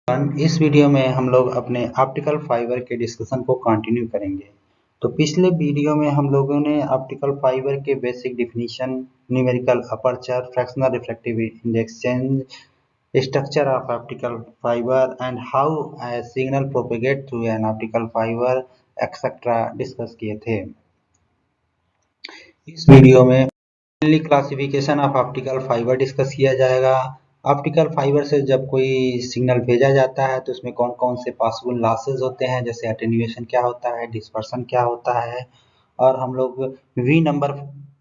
इस वीडियो में हम लोग अपने ऑप्टिकल फाइबर के डिस्कशन को कंटिन्यू करेंगे। तो पिछले वीडियो में हम लोगों ने ऑप्टिकल फाइबर के basic definition, numerical aperture, fractional refractive index change, structure of optical fibre and how a signal propagate through an optical fibre etcetera discuss किए थे। इस वीडियो में mainly classification of optical fibre discuss किया जाएगा। Optical fibre से जब कोई signal भेजा जाता है तो उसमें कौन कौन से पॉसिबल लॉसेस होते हैं, जैसे अटेन्यूएशन क्या होता है, डिस्पर्सन क्या होता है, और हम लोग वी नंबर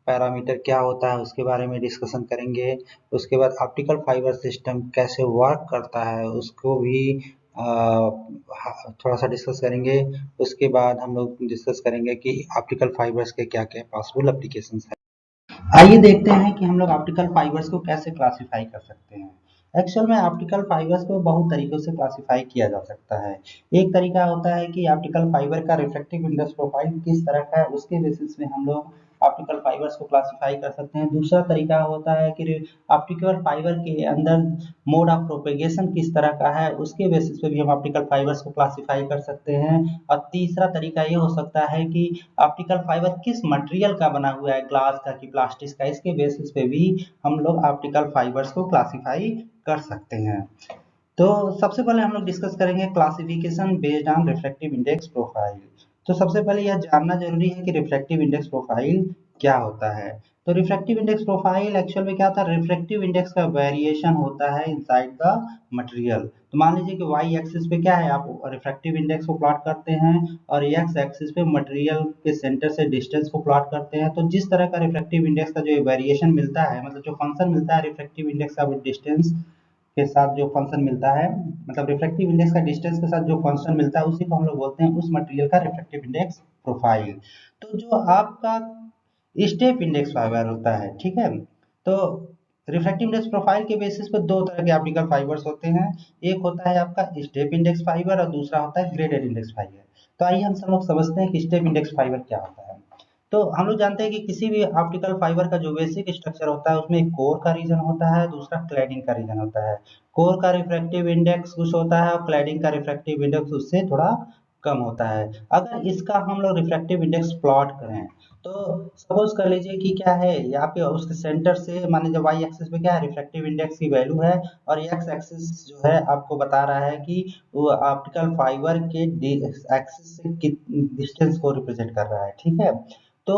पैरामीटर क्या होता है उसके बारे में डिस्कशन करेंगे। उसके बाद ऑप्टिकल फाइबर सिस्टम कैसे वर्क करता है उसको भी थोड़ा सा डिस्कस करेंगे। उसके बाद हम लोग डिस्कस करेंगे कि ऑप्टिकल फाइबर्स के क्या क्या पॉसिबल एप्लीकेशंस हैं। आइए देखते हैं कि हम लोग ऑप्टिकल फाइबर्स को कैसे क्लासिफाई कर सकते हैं। एक्चुअल में ऑप्टिकल फाइबर्स को बहुत तरीकों से क्लासिफाई किया जा सकता है। एक तरीका होता है कि ऑप्टिकल फाइबर का रिफ्रैक्टिव इंडेक्स प्रोफाइल किस तरह का है उसके बेसिस पे हम लोग ऑप्टिकल फाइबर्स को क्लासिफाई कर सकते हैं। दूसरा तरीका होता है कि ऑप्टिकल फाइबर के अंदर मोड ऑफ प्रोपेगेशन किस तरह का है उसके बेसिस पे भी हम ऑप्टिकल फाइबर्स को क्लासिफाई कर सकते हैं। और तीसरा तरीका ये हो सकता है कि ऑप्टिकल फाइबर किस मटेरियल का बना हुआ है, ग्लास का कि प्लास्टिक का, इसके बेसिस पे भी हम लोग ऑप्टिकल फाइबर्स को क्लासिफाई कर सकते हैं। तो सबसे पहले हम लोग डिस्कस करेंगे classification based on refractive index profile. तो सबसे पहले यह जानना जरूरी है कि रिफ्रैक्टिव इंडेक्स प्रोफाइल क्या होता है। तो रिफ्रैक्टिव इंडेक्स प्रोफाइल एक्चुअल में क्या होता है, रिफ्रैक्टिव इंडेक्स का वेरिएशन होता है इनसाइड द मटेरियल। तो मान लीजिए कि वाई एक्सिस पे क्या है, आप रिफ्रैक्टिव इंडेक्स को प्लॉट करते हैं और एक्स एक्सिस पे मटेरियल के सेंटर से डिस्टेंस को प्लॉट करते हैं। तो जिस तरह का रिफ्रैक्टिव इंडेक्स का जो वेरिएशन मिलता है, मतलब जो फंक्शन मिलता है रिफ्रैक्टिव इंडेक्स का डिस्टेंस के साथ जो फंक्शन मिलता है, मतलब रिफ्रैक्टिव इंडेक्स का डिस्टेंस के साथ जो फंक्शन मिलता है उसी को हम लोग बोलते हैं उस मटेरियल का रिफ्रैक्टिव इंडेक्स प्रोफाइल। तो जो आपका स्टेप इंडेक्स फाइबर होता है, ठीक है, तो रिफ्रैक्टिव इंडेक्स प्रोफाइल के बेसिस पे दो तरह के ऑप्टिकल फाइबर्स होते हैं। एक होता है आपका स्टेप इंडेक्स फाइबर और दूसरा होता है ग्रेडेड इंडेक्स फाइबर। तो आइए हम सब लोग समझते हैं कि स्टेप इंडेक्स फाइबर क्या होता है। तो हम लोग जानते हैं कि किसी भी ऑप्टिकल फाइबर का जो बेसिक स्ट्रक्चर होता है उसमें एक कोर का रीजन होता है, दूसरा क्लैडिंग का रीजन होता है। कोर का रिफ्रैक्टिव इंडेक्स कुछ होता है और क्लैडिंग का रिफ्रैक्टिव इंडेक्स उससे थोड़ा कम होता है। अगर इसका हम लोग रिफ्रैक्टिव इंडेक्स प्लॉट करें तो सपोज कर लीजिए कि क्या है, यहाँ पे उसके सेंटर से मान लीजिए वाई एक्सिस पे क्या है, रिफ्रैक्टिव इंडेक्स की वैल्यू है, और एक्स एक्सिस जो है आपको बता रहा है कि वो ऑप्टिकल फाइबर के एक्सिस से डिस्टेंस को रिप्रेजेंट कर रहा है, ठीक है। तो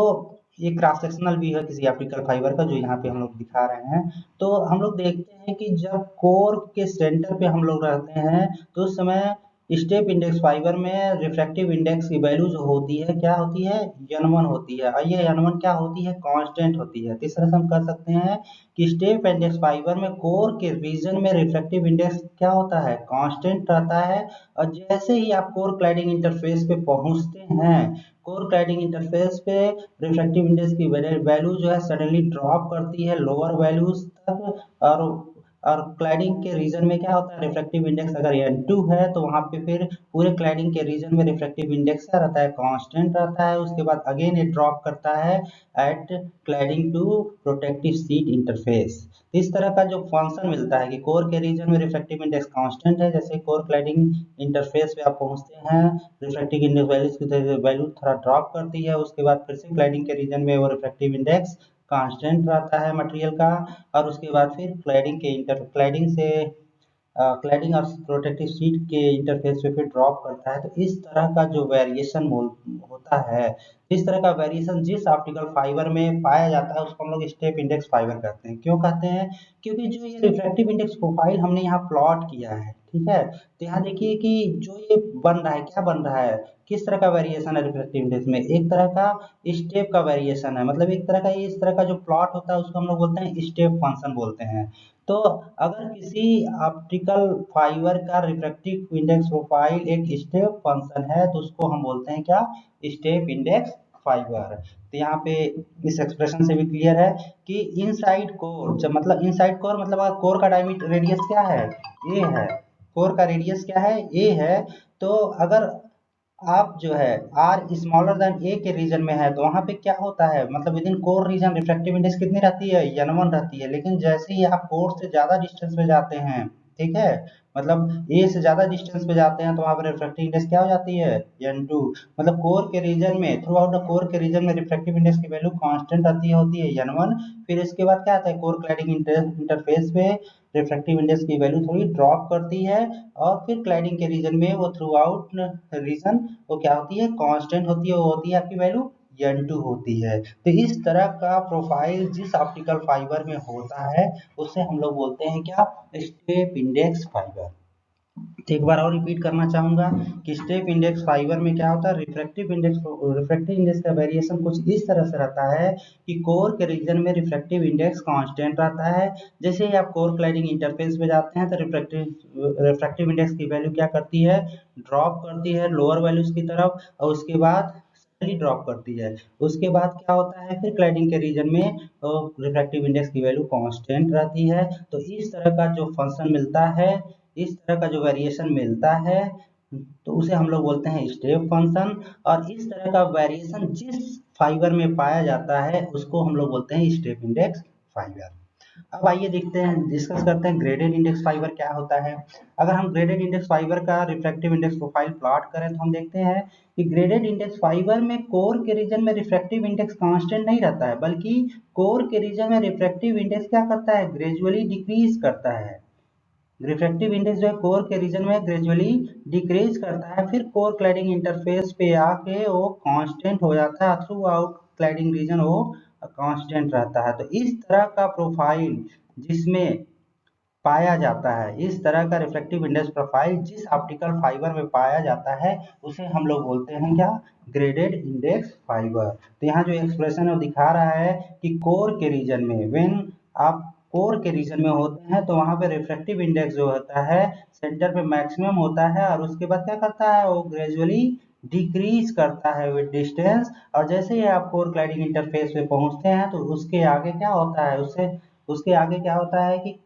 ये क्रॉस सेक्शनल व्यू है किसी ऑप्टिकल फाइबर का जो यहाँ पे हम लोग दिखा रहे हैं। तो हम लोग देखते हैं कि जब कोर के सेंटर पे हम लोग रहते हैं तो उस समय स्टेप इंडेक्स फाइबर में रिफ्रैक्टिव इंडेक्स की वैल्यू जो होती है क्या होती है, n1 होती है, और ये n1 क्या होती है, कांस्टेंट होती है। तो इस तरह से हम कह सकते हैं कि स्टेप इंडेक्स फाइबर में कोर के रीजन में रिफ्रैक्टिव इंडेक्स क्या होता है, कांस्टेंट रहता है। और जैसे ही आप कोर क्लैडिंग इंटरफेस पे पहुंचते हैं, कोर क्लैडिंग इंटरफेस पे रिफ्रैक्टिव इंडेक्स की वैल्यू जो है सडनली ड्रॉप करती है लोअर वैल्यूज तक। और क्लैडिंग के रीजन में क्या होता है, रिफ्रैक्टिव इंडेक्स अगर n2 है तो वहां पे फिर पूरे क्लैडिंग के रीजन में रिफ्रैक्टिव इंडेक्स क्या रहता है, कांस्टेंट रहता है। उसके बाद अगेन ये ड्रॉप करता है at cladding to protective sheet interface. इस तरह का जो फंक्शन मिलता है कि कोर के रीजन में रिफ्रैक्टिव इंडेक्स कांस्टेंट है, जैसे कोर क्लैडिंग इंटरफेस पे आप पहुंचते हैं रिफ्रैक्टिव इंडेक्स की वैल्यू थोड़ा ड्रॉप करती है, उसके बाद फिर से क्लैडिंग के रीजन में वो रिफ्रैक्टिव इंडेक्स कांस्टेंट रहता है मटेरियल का। और उसके बाद फिर क्लैडिंग से क्लैडिंग और प्रोटेक्टिव शीट के इंटरफेस पे फिर ड्रॉप करता है। तो इस तरह का जो वेरिएशन होता है, इस तरह का वेरिएशन जिस ऑप्टिकल फाइबर में पाया जाता है उसको हम लोग स्टेप इंडेक्स फाइबर कहते हैं। क्यों कहते हैं, क्योंकि जो ये रिफ्रैक्टिव इंडेक्स प्रोफाइल हमने यहाँ प्लॉट किया है, ठीक है, तो यहाँ देखिए कि जो ये बन रहा है क्या बन रहा है, किस तरह का वेरिएशन है रिफ्रैक्टिव इंडेक्स में, एक तरह का स्टेप का वेरिएशन है। मतलब एक तरह का इस तरह का जो प्लॉट होता है उसको हम लोग बोलते हैं स्टेप फंक्शन बोलते हैं। तो अगर किसी ऑप्टिकल फाइबर का रिफ्रैक्टिव इंडेक्स प्रोफाइल एक स्टेप फंक्शन है तो उसको हम बोलते हैं क्या, स्टेप इंडेक्स फाइबर। तो यहाँ पे इस एक्सप्रेशन से भी क्लियर है कि इनसाइड कोर, जब मतलब इनसाइड कोर मतलब अगर कोर का डायमीटर रेडियस क्या है, ए है, कोर का रेडियस क्या है, ए है। तो अगर आप जो है आर स्मॉलर देन ए के रीजन में है तो वहां पे क्या होता है, मतलब within core region refractive index कितनी रहती है, n1 रहती है। लेकिन जैसे ही आप कोर से ज्यादा डिस्टेंस में जाते हैं, ठीक है। मतलब ए से ज्यादा डिस्टेंस पे जाते हैं तो वहां पर रिफ्रैक्टिव इंडेक्स क्या हो जाती है, n2। मतलब कोर के रीजन में, थ्रू आउट द कोर के रीजन में रिफ्रैक्टिव इंडेक्स की वैल्यू कांस्टेंट आती होती है n1। फिर इसके बाद क्या आता है, कोर क्लैडिंग इंटरफेस पे रिफ्रैक्टिव इंडेक्स की वैल्यू थोड़ी ड्रॉप करती है, और फिर क्लैडिंग के रीजन में वो थ्रू आउट रीजन वो क्या होती है, कांस्टेंट होती है, वो होती है आपकी वैल्यू n2 होती है। तो इस तरह का प्रोफाइल जिस ऑप्टिकल फाइबर में होता है उसे हम लोग बोलते हैं क्या, स्टेप इंडेक्स फाइबर। तो एक बार और रिपीट करना चाहूंगा कि स्टेप इंडेक्स फाइबर में क्या होता है, रिफ्रैक्टिव इंडेक्स का वेरिएशन कुछ इस तरह से रहता है कि कोर के रीजन में रिफ्रैक्टिव इंडेक्स कांस्टेंट रहता है। जैसे ही आप कोर क्लाइडिंग इंटरफेस पे जाते हैं तो रिफ्रैक्टिव इंडेक्स की वैल्यू क्या करती है, ड्रॉप करती है लोअर वैल्यूज की तरफ, और उसके बाद ड्रॉप करती है। उसके बाद क्या होता है, फिर क्लाइडिंग के रीजन में रिफ्रैक्टिव इंडेक्स की वैल्यू कांस्टेंट रहती है। तो इस तरह का जो फंक्शन मिलता है, इस तरह का जो वेरिएशन मिलता है, तो उसे हम लोग बोलते हैं स्टेप फंक्शन। और इस तरह का वेरिएशन जिस फाइबर में पाया जाता है उसको हम लोग बोलते हैं स्टेप इंडेक्स फाइबर। अब आइए देखते हैं, डिस्कस करते हैं ग्रेडेड इंडेक्स फाइबर क्या होता है। अगर हम ग्रेडेड इंडेक्स फाइबर का रिफ्रैक्टिव इंडेक्स प्रोफाइल प्लॉट करें तो हम देखते हैं कि ग्रेडेड इंडेक्स फाइबर में कोर के रीजन में रिफ्रैक्टिव इंडेक्स कांस्टेंट नहीं रहता है, बल्कि कोर के रीजन में रिफ्रैक्टिव इंडेक्स क्या करता है, ग्रेजुअली डिक्रीज करता है। रिफ्रैक्टिव इंडेक्स जो है कोर के रीजन में ग्रेजुअली डिक्रीज करता है, फिर कोर क्लैडिंग इंटरफेस पे आके वो कांस्टेंट हो जाता है, थ्रू आउट क्लैडिंग रीजन वो कांस्टेंट रहता है। तो इस तरह का प्रोफाइल जिसमें पाया जाता है, इस तरह का रिफ्लेक्टिव इंडेक्स प्रोफाइल जिस ऑप्टिकल फाइबर में पाया जाता है उसे हम लोग बोलते हैं क्या, ग्रेडेड इंडेक्स फाइबर। तो यहाँ जो एक्सप्रेशन है वो दिखा रहा है कि कोर के रीजन में, व्हेन आप कोर के रीजन में होते हैं तो वहां पे रिफ्लेक्टिव इंडेक्स जो होता है सेंटर पे मैक्सिमम होता है, और उसके बाद क्या करता है, वो ग्रेजुअली डिक्रीज करता है विद डिस्टेंस। और जैसे ही आप कोर क्लाइडिंग इंटरफेस पे पहुंचते हैं तो उसके आगे क्या होता है, उससे उसके आगे क्या होता है कि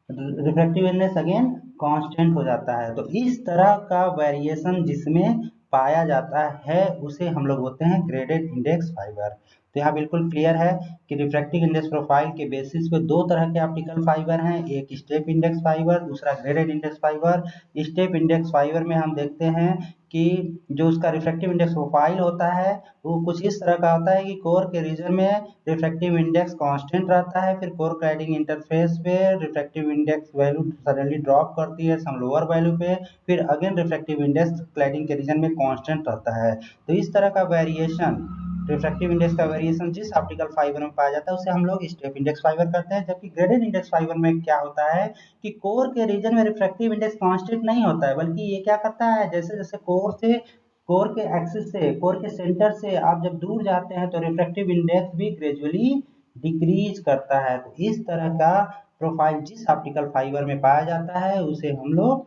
रिफ्रैक्टिव इंडेक्स अगेन कांस्टेंट हो जाता है। तो इस तरह का वेरिएशन जिसमें पाया जाता है उसे हम लोग बोलते हैं ग्रेडेड इंडेक्स फाइबर। तो यहाँ बिल्कुल क्लियर है कि रिफ्रैक्टिव इंडेक्स प्रोफाइल के बेसिस पे दो तरह के ऑप्टिकल फाइबर हैं, एक स्टेप इंडेक्स फाइबर, दूसरा graded index fibre. Step index fibre में हम देखते हैं कि जो उसका रिफ्रैक्टिव इंडेक्स प्रोफाइल होता है वो कुछ इस तरह का होता है कि कोर के रीजन में रिफ्रैक्टिव इंडेक्स कांस्टेंट रहता है, फिर कोर क्लाइडिंग इंटरफेस पे refractive index value suddenly drop करती है सम लोअर वैल्यू पे, फिर अगेन रिफ्रैक्टिव इंडेक्स क्लाइडिंग के रीजन में कांस्टेंट रहता है। तो इस तरह का वेरिएशन, रिफ्रैक्टिव इंडेक्स का वेरिएशन जिस ऑप्टिकल फाइबर में पाया जाता है उसे हम लोग स्टेप इंडेक्स फाइबर करते हैं। जबकि ग्रेडेड इंडेक्स फाइबर में क्या होता है कि कोर के रीजन में रिफ्रैक्टिव इंडेक्स कांस्टेंट नहीं होता है, बल्कि ये क्या करता है, जैसे जैसे कोर के एक्सिस से, कोर के सेंटर से आप जब दूर जाते हैं तो रिफ्रैक्टिव इंडेक्स भी ग्रेजुअली डिक्रीज करता है। तो इस तरह का प्रोफाइल जिस ऑप्टिकल फाइबर में पाया जाता है उसे हम लोग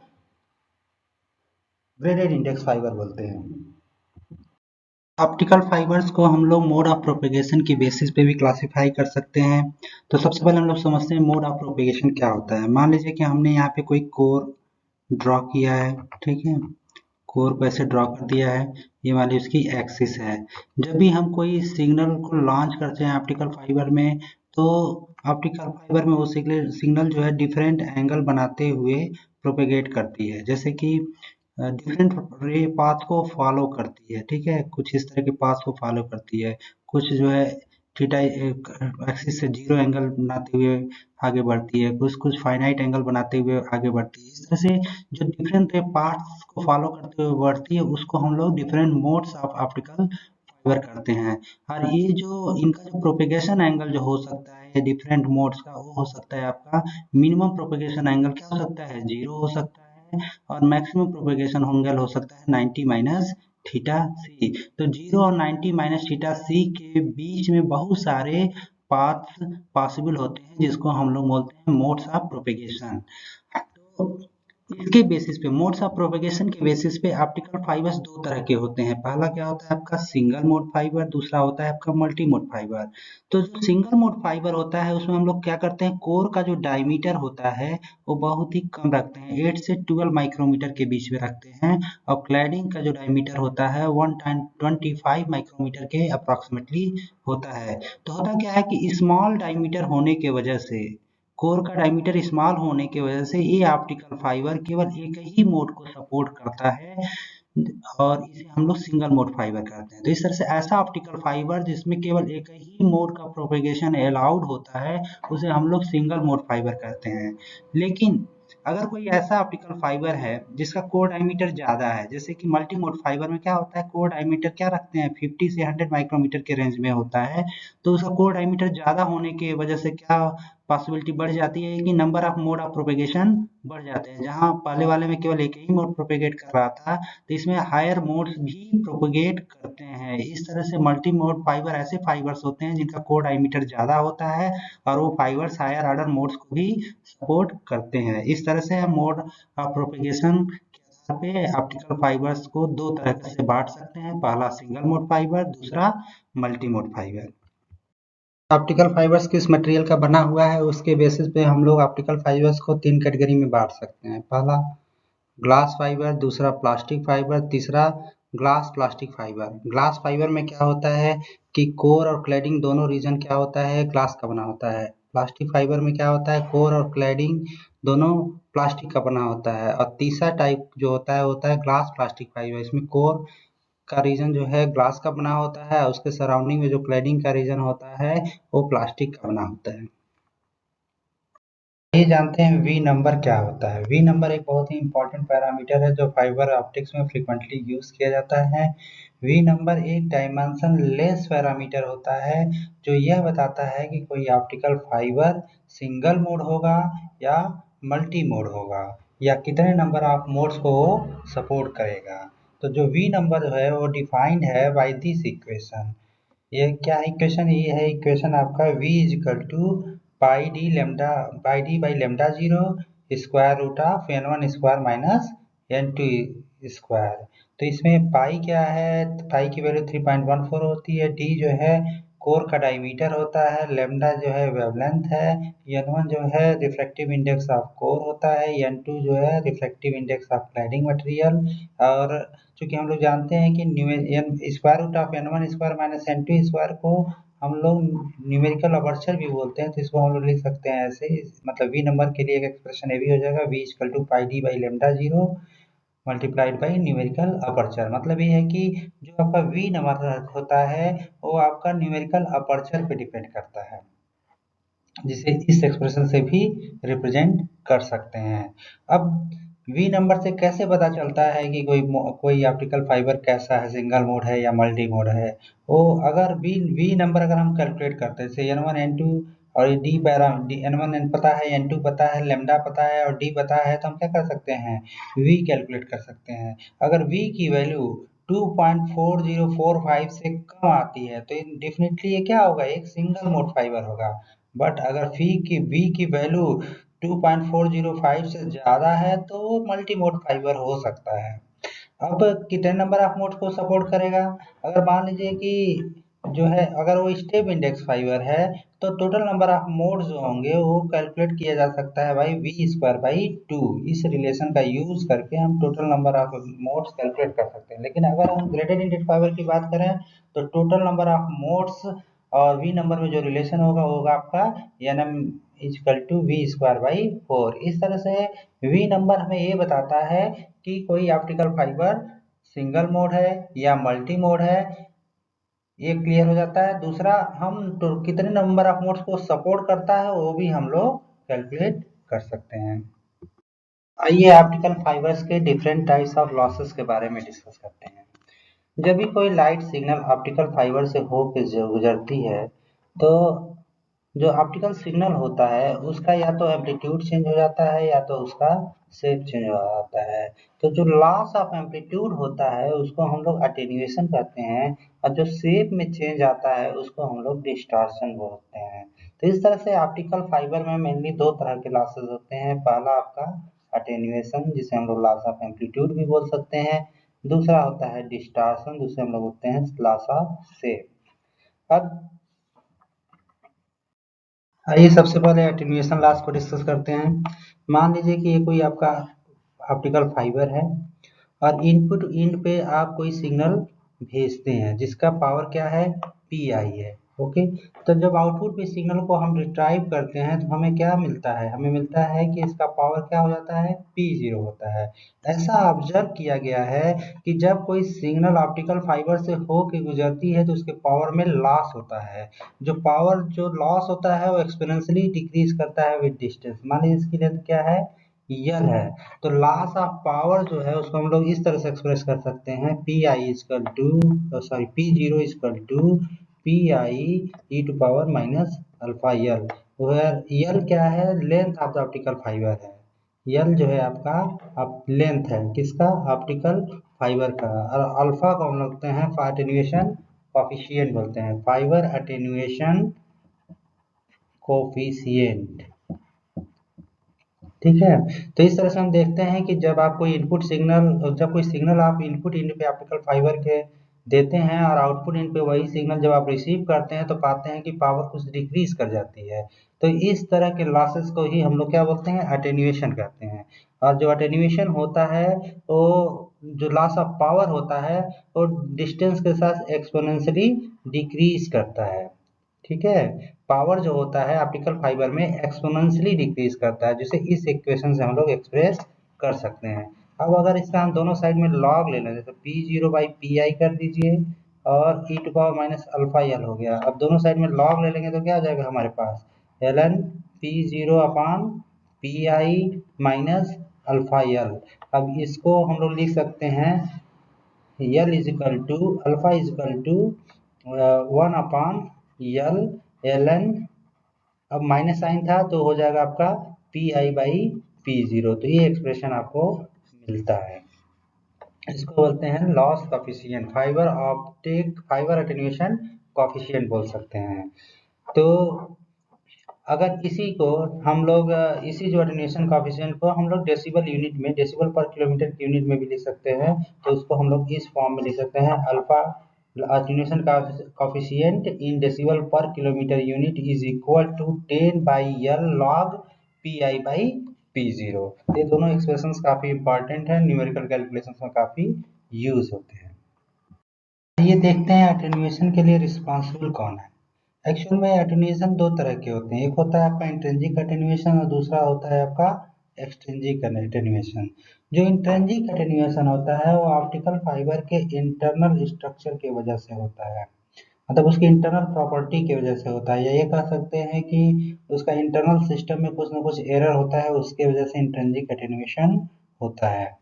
ग्रेडेड इंडेक्स फाइबर बोलते हैं। ऑप्टिकल फाइबर्स को हम लोग मोड ऑफ प्रोपेगेशन की बेसिस पे भी क्लासिफाई कर सकते हैं। तो सबसे पहले हम लोग समझते हैं मोड ऑफ प्रोपेगेशन क्या होता है। मान लीजिए कि हमने यहाँ पे कोई कोर ड्रॉ किया है, ठीक है, कोर को ऐसे ड्रॉ कर दिया है, ये वाली उसकी एक्सिस है। जब भी हम कोई सिग्नल को लॉन्च करते हैं ऑप्टिकल फाइबर में, तो ऑप्टिकल फाइबर में वो सिग्नल जो है डिफरेंट एंगल बनाते हुए प्रोपेगेट करती है, जैसे कि डिफरेंट रे पाथ को फॉलो करती है, ठीक है, कुछ इस तरह के पाथ को फॉलो करती है, कुछ जो है थीटा एक्सिस से जीरो एंगल बनाते हुए आगे बढ़ती है, कुछ कुछ फाइनाइट एंगल बनाते हुए आगे बढ़ती है। इस तरह से जो डिफरेंट पाथ्स को फॉलो करते हुए बढ़ती है उसको हम लोग different modes of optical fibre करते हैं। और ये जो इनका जो प्रोपेगेशन एंगल जो हो सकता है डिफरेंट मोड्स का, वो हो सकता है आपका मिनिमम प्रोपेगेशन एंगल क्या हो सकता है, जीरो हो सकता है, और मैक्सिमम प्रोपेगेशन एंगल हो सकता है 90 माइनस थीटा सी। तो 0 और 90 माइनस थीटा सी के बीच में बहुत सारे पाथ्स पॉसिबल होते हैं जिसको हम लोग बोलते हैं मोड्स ऑफ प्रोपेगेशन। तो इसके बेसिस पे, मोड्स ऑफ प्रोपेगेशन के बेसिस पे ऑप्टिकल फाइबर्स दो तरह के होते हैं। पहला क्या होता है आपका सिंगल मोड फाइबर, दूसरा होता है आपका मल्टी मोड फाइबर। तो जो सिंगल मोड फाइबर होता है उसमें हम लोग क्या करते हैं, कोर का जो डायमीटर होता है वो बहुत ही कम रखते हैं, 8 से 12 माइक्रोमीटर के बीच में रखते हैं, और क्लैडिंग का जो डायमीटर होता है 125 माइक्रोमीटर के अप्रोक्सीमेटली होता है। तो होता क्या है कि स्मॉल डायमीटर होने के वजह से कोर का डायमीटर स्मॉल होने की वजह से ये ऑप्टिकल फाइबर केवल एक ही मोड को सपोर्ट करता है और इसे हम लोग सिंगल मोड फाइबर कहते हैं। तो इस तरह से ऐसा ऑप्टिकल फाइबर जिसमें केवल एक ही मोड का प्रोपेगेशन अलाउड होता है उसे हम लोग सिंगल मोड फाइबर कहते हैं। लेकिन अगर कोई ऐसा ऑप्टिकल फाइबर है जिसका कोर डायमीटर ज़्यादा है, जैसे कि मल्टी मोड फाइबर में क्या होता है, कोर डायमीटर क्या रखते हैं 50 से 100 माइक्रोमीटर के रेंज में होता है, तो उसका कोर डायमीटर ज़्यादा होने की वजह से क्या पॉसिबिलिटी बढ़ जाती है कि number of mode of propagation बढ़ जाते हैं। जहाँ पहले वाले में केवल एक ही मोड प्रोपेगेट कर रहा था, तो इसमें हायर मोड्स भी प्रोपेगेट करते हैं। इस तरह से मल्टी मोड फाइबर ऐसे फाइबर्स होते हैं जिनका कोर डायमीटर ज़्यादा होता है और वो फाइबर्स हायर ऑर्डर मोड्स को भी सपोर्ट करते हैं। इस तरह से हम मोड ऑफ प्रोपेगेशन के आधार पे ऑप्टिकल फाइबर्स को दो तरह से बांट सकते हैं, पहला सिंगल मोड फाइबर, दूसरा multi mode fibre. Optical fibres किस मटेरियल का बना हुआ है उसके बेसिस पे हम लोग ऑप्टिकल फाइबर्स को 3 कैटेगरी में बांट सकते हैं। पहला ग्लास फाइबर, दूसरा प्लास्टिक फाइबर, तीसरा glass plastic fibre. Glass fibre में क्या होता है कि कोर और क्लैडिंग दोनों रीजन क्या होता है, ग्लास का बना होता है। प्लास्टिक फाइबर में क्या होता है, कोर और क्लैडिंग दोनों प्लास्टिक का बना होता है। और तीसरा टाइप जो होता है ग्लास प्लास्टिक फाइबर। इसमें कोर का रीजन जो है ग्लास का बना होता है, उसके सराउंडिंग में जो क्लैडिंग का रीजन होता है वो प्लास्टिक का बना होता है। ये जानते हैं वी नंबर क्या होता है। वी नंबर एक बहुत ही इंपॉर्टेंट पैरामीटर है जो फाइबर ऑप्टिक्स में फ्रिक्वेंटली यूज किया जाता है। वी नंबर एक डायमेंशन लेस पैरामीटर होता है जो यह बताता है कि कोई ऑप्टिकल फाइबर सिंगल मोड होगा या मल्टी मोड होगा या कितने नंबर ऑफ मोड्स को वो सपोर्ट करेगा। तो जो वी नंबर है वो डिफाइंड है बाय दिस इक्वेशन। ये क्या इक्वेशन, ये है इक्वेशन आपका v is equal to pi D lambda by D by lambda zero square root of n1 square minus n2 square. तो इसमें पाई क्या है, पाई की वैल्यू 3.14 होती है, डी जो है कोर का डायमीटर होता है, लेमडा जो है वेवलेंथ है, n1 जो है रिफ्रैक्टिव इंडेक्स ऑफ कोर होता है, n2 जो है refractive index of cladding material. और चूंकि हम लोग जानते हैं कि square root of n1 square minus n2 square को हम लोग न्यूमेरिकल अपर्चर भी बोलते हैं, तो इसको हम लोग लिख सकते हैं ऐसे, मतलब वी नंबर के लिए एक एक्सप्रेशन ये भी हो जाएगा v equal to pi D by lambda zero multiplied by numerical aperture. मतलब ये है कि जो आपका वी नंबर होता है वो आपका न्यूमेरिकल अपर्चर पे डिपेंड करता है, जिसे इस एक्सप्रेशन से भी रिप्रेजेंट कर सकते हैं। अब वी नंबर से कैसे पता चलता है कि कोई ऑप्टिकल फाइबर कैसा है, सिंगल मोड है या मल्टी मोड है। वो अगर वी नंबर अगर हम कैलकुलेट करते हैं, जैसे n1 n2 और डी पैरा n1 पता है, n2 पता है, लेमडा पता है और डी पता है, तो हम क्या कर सकते हैं, वी कैलकुलेट कर सकते हैं। अगर वी की वैल्यू 2.4045 से कम आती है तो डेफिनेटली ये क्या होगा, एक सिंगल मोड फाइबर होगा। बट अगर वी की वैल्यू 2.405 से ज़्यादा है तो वो मल्टी मोड फाइबर हो सकता है। अब कितने नंबर ऑफ मोड्स को सपोर्ट करेगा, अगर मान लीजिए कि जो है अगर वो स्टेप इंडेक्स फाइबर है तो टोटल नंबर ऑफ मोड्स जो होंगे वो कैलकुलेट किया जा सकता है भाई वी स्क्वायर बाई 2। इस रिलेशन का यूज करके हम total number of modes calculate कर सकते हैं। लेकिन अगर हम ग्रेडेड इंडेक्स फाइबर की बात करें तो टोटल नंबर ऑफ मोड्स और वी नंबर में जो रिलेशन होगा वो होगा आपका nm equal to V square by 4। इस तरह से वी नंबर हमें ये बताता है कि कोई ऑप्टिकल फाइबर सिंगल मोड है या मल्टी मोड है, ये क्लियर हो जाता है। दूसरा हम तो कितने नंबर ऑफ मोड्स को सपोर्ट करता है वो भी हम लोग कैलकुलेट कर सकते हैं। आइए ऑप्टिकल फाइबर्स के डिफरेंट टाइप्स ऑफ लॉसेस के बारे में डिस्कस करते हैं। जब भी कोई लाइट सिग्नल ऑप्टिकल फाइबर से होकर गुजरती है तो जो ऑप्टिकल सिग्नल होता है उसका या तो एम्पलीट्यूड चेंज हो जाता है या तो उसका शेप चेंज हो जाता है। तो जो लॉस ऑफ एम्पलीट्यूड होता है उसको हम लोग अटेन्यूएशन कहते हैं और जो शेप में चेंज आता है उसको हम लोग डिस्टॉर्शन बोलते हैं। तो इस तरह से ऑप्टिकल फाइबर में मेनली दो तरह के लॉसेस होते हैं। पहला आपका अटेन्यूएशन जिसे हम लोग लॉस ऑफ एम्पलीट्यूड भी बोल सकते हैं, दूसरा होता है डिस्टॉर्शन जिसे हम लोग बोलते हैं लॉस ऑफ शेप। अब आइए सबसे पहले एटेन्यूएशन लॉस को डिस्कस करते हैं। मान लीजिए कि ये कोई आपका ऑप्टिकल फाइबर है और इनपुट इन पे आप कोई सिग्नल भेजते हैं जिसका पावर क्या है, पी आई है। ओके। तो जब आउटपुट पे सिग्नल को हम रिट्राइव करते हैं तो हमें क्या मिलता है, हमें मिलता है कि इसका पावर क्या हो जाता है, P0 होता है। ऐसा ऑब्जर्व किया गया है कि जब कोई सिग्नल ऑप्टिकल फाइबर से हो के गुजरती है तो उसके पावर में लॉस होता है। जो पावर जो लॉस होता है वो एक्सपोनेंशियली डिक्रीज करता है विद डिस्टेंस। मान लीजिए इसकी लेंथ क्या है, यल है। तो लॉस ऑफ पावर जो है उसको हम लोग इस तरह से एक्सप्रेस कर सकते हैं, P0 equal to P I E to power minus alpha L. L क्या है, length of the optical fibre है। यल जो है आपका लेंथ है किसका, ऑप्टिकल फाइबर का। और अल्फा को हम लोग हैं अटेन्यूएशन कॉफिशिएंट बोलते हैं, फाइबर अटेन्यूएशन कोफिशिएंट। ठीक है। तो इस तरह से हम देखते हैं कि जब आप कोई इनपुट सिग्नल, जब कोई सिग्नल आप इनपुट इन पे ऑप्टिकल फाइबर के देते हैं और आउटपुट इन पे वही सिग्नल जब आप रिसीव करते हैं तो पाते हैं कि पावर कुछ डिक्रीज कर जाती है। तो इस तरह के लॉसेस को ही हम लोग क्या बोलते हैं, अटेन्यूएशन कहते हैं। और जो अटेन्यूएशन होता है वो जो लॉस ऑफ पावर होता है वो डिस्टेंस के साथ एक्सपोनेंशियली डिक्रीज करता है। ठीक है। पावर जो होता है ऑप्टिकल फाइबर में एक्सपोनेंशियली डिक्रीज करता है, जिसे इस इक्वेशन से हम लोग एक्सप्रेस कर सकते हैं। अब अगर इसका हम दोनों साइड में लॉग ले लें, जैसे P0 बाई पी आई कर दीजिए और ई टू पावर माइनस अल्फा यल हो गया। अब दोनों साइड में लॉग ले लेंगे तो क्या आ जाएगा हमारे पास, ln P0 upon P I minus alpha L. अब इसको हम लोग लिख सकते हैं L is equal to alpha is equal to 1 L ln, अब माइनस साइन था तो हो जाएगा आपका पी आई बाई P0। तो ये एक्सप्रेशन आपको मिलता है। इसको बोलते हैं loss coefficient, fibre attenuation coefficient बोल सकते हैं। तो अगर इसी को हम लोग इसी जो अटेन्यूएशन कॉफिशिएंट को हम लोग डेसिबल यूनिट में, डेसिबल पर किलोमीटर की यूनिट में भी लिख सकते हैं। तो उसको हम लोग इस फॉर्म में लिख सकते हैं, alpha attenuation coefficient in decibel per kilometer unit is equal to 10 by L log pi by P0। ये दोनों एक्सप्रेशंस काफी इंपॉर्टेंट है, न्यूमेरिकल कैलकुलेशंस में काफी यूज होते हैं। ये देखते हैं अटेन्यूएशन के लिए रिस्पॉन्सिबल कौन है। एक्चुअल में अटेन्यूएशन दो तरह के होते हैं, एक होता है आपका इंट्रिंसिक अटेन्यूएशन और दूसरा होता है आपका एक्सट्रिंसिक अटेन्यूएशन। जो इंट्रिंसिक अटेन्यूएशन होता है वो ऑप्टिकल फाइबर के इंटरनल स्ट्रक्चर की वजह से होता है, मतलब उसकी इंटरनल प्रॉपर्टी की वजह से होता है, या ये कह सकते हैं कि उसका इंटरनल सिस्टम में कुछ ना कुछ एरर होता है, उसके वजह से इंट्रिंसिक अटेन्यूएशन होता है।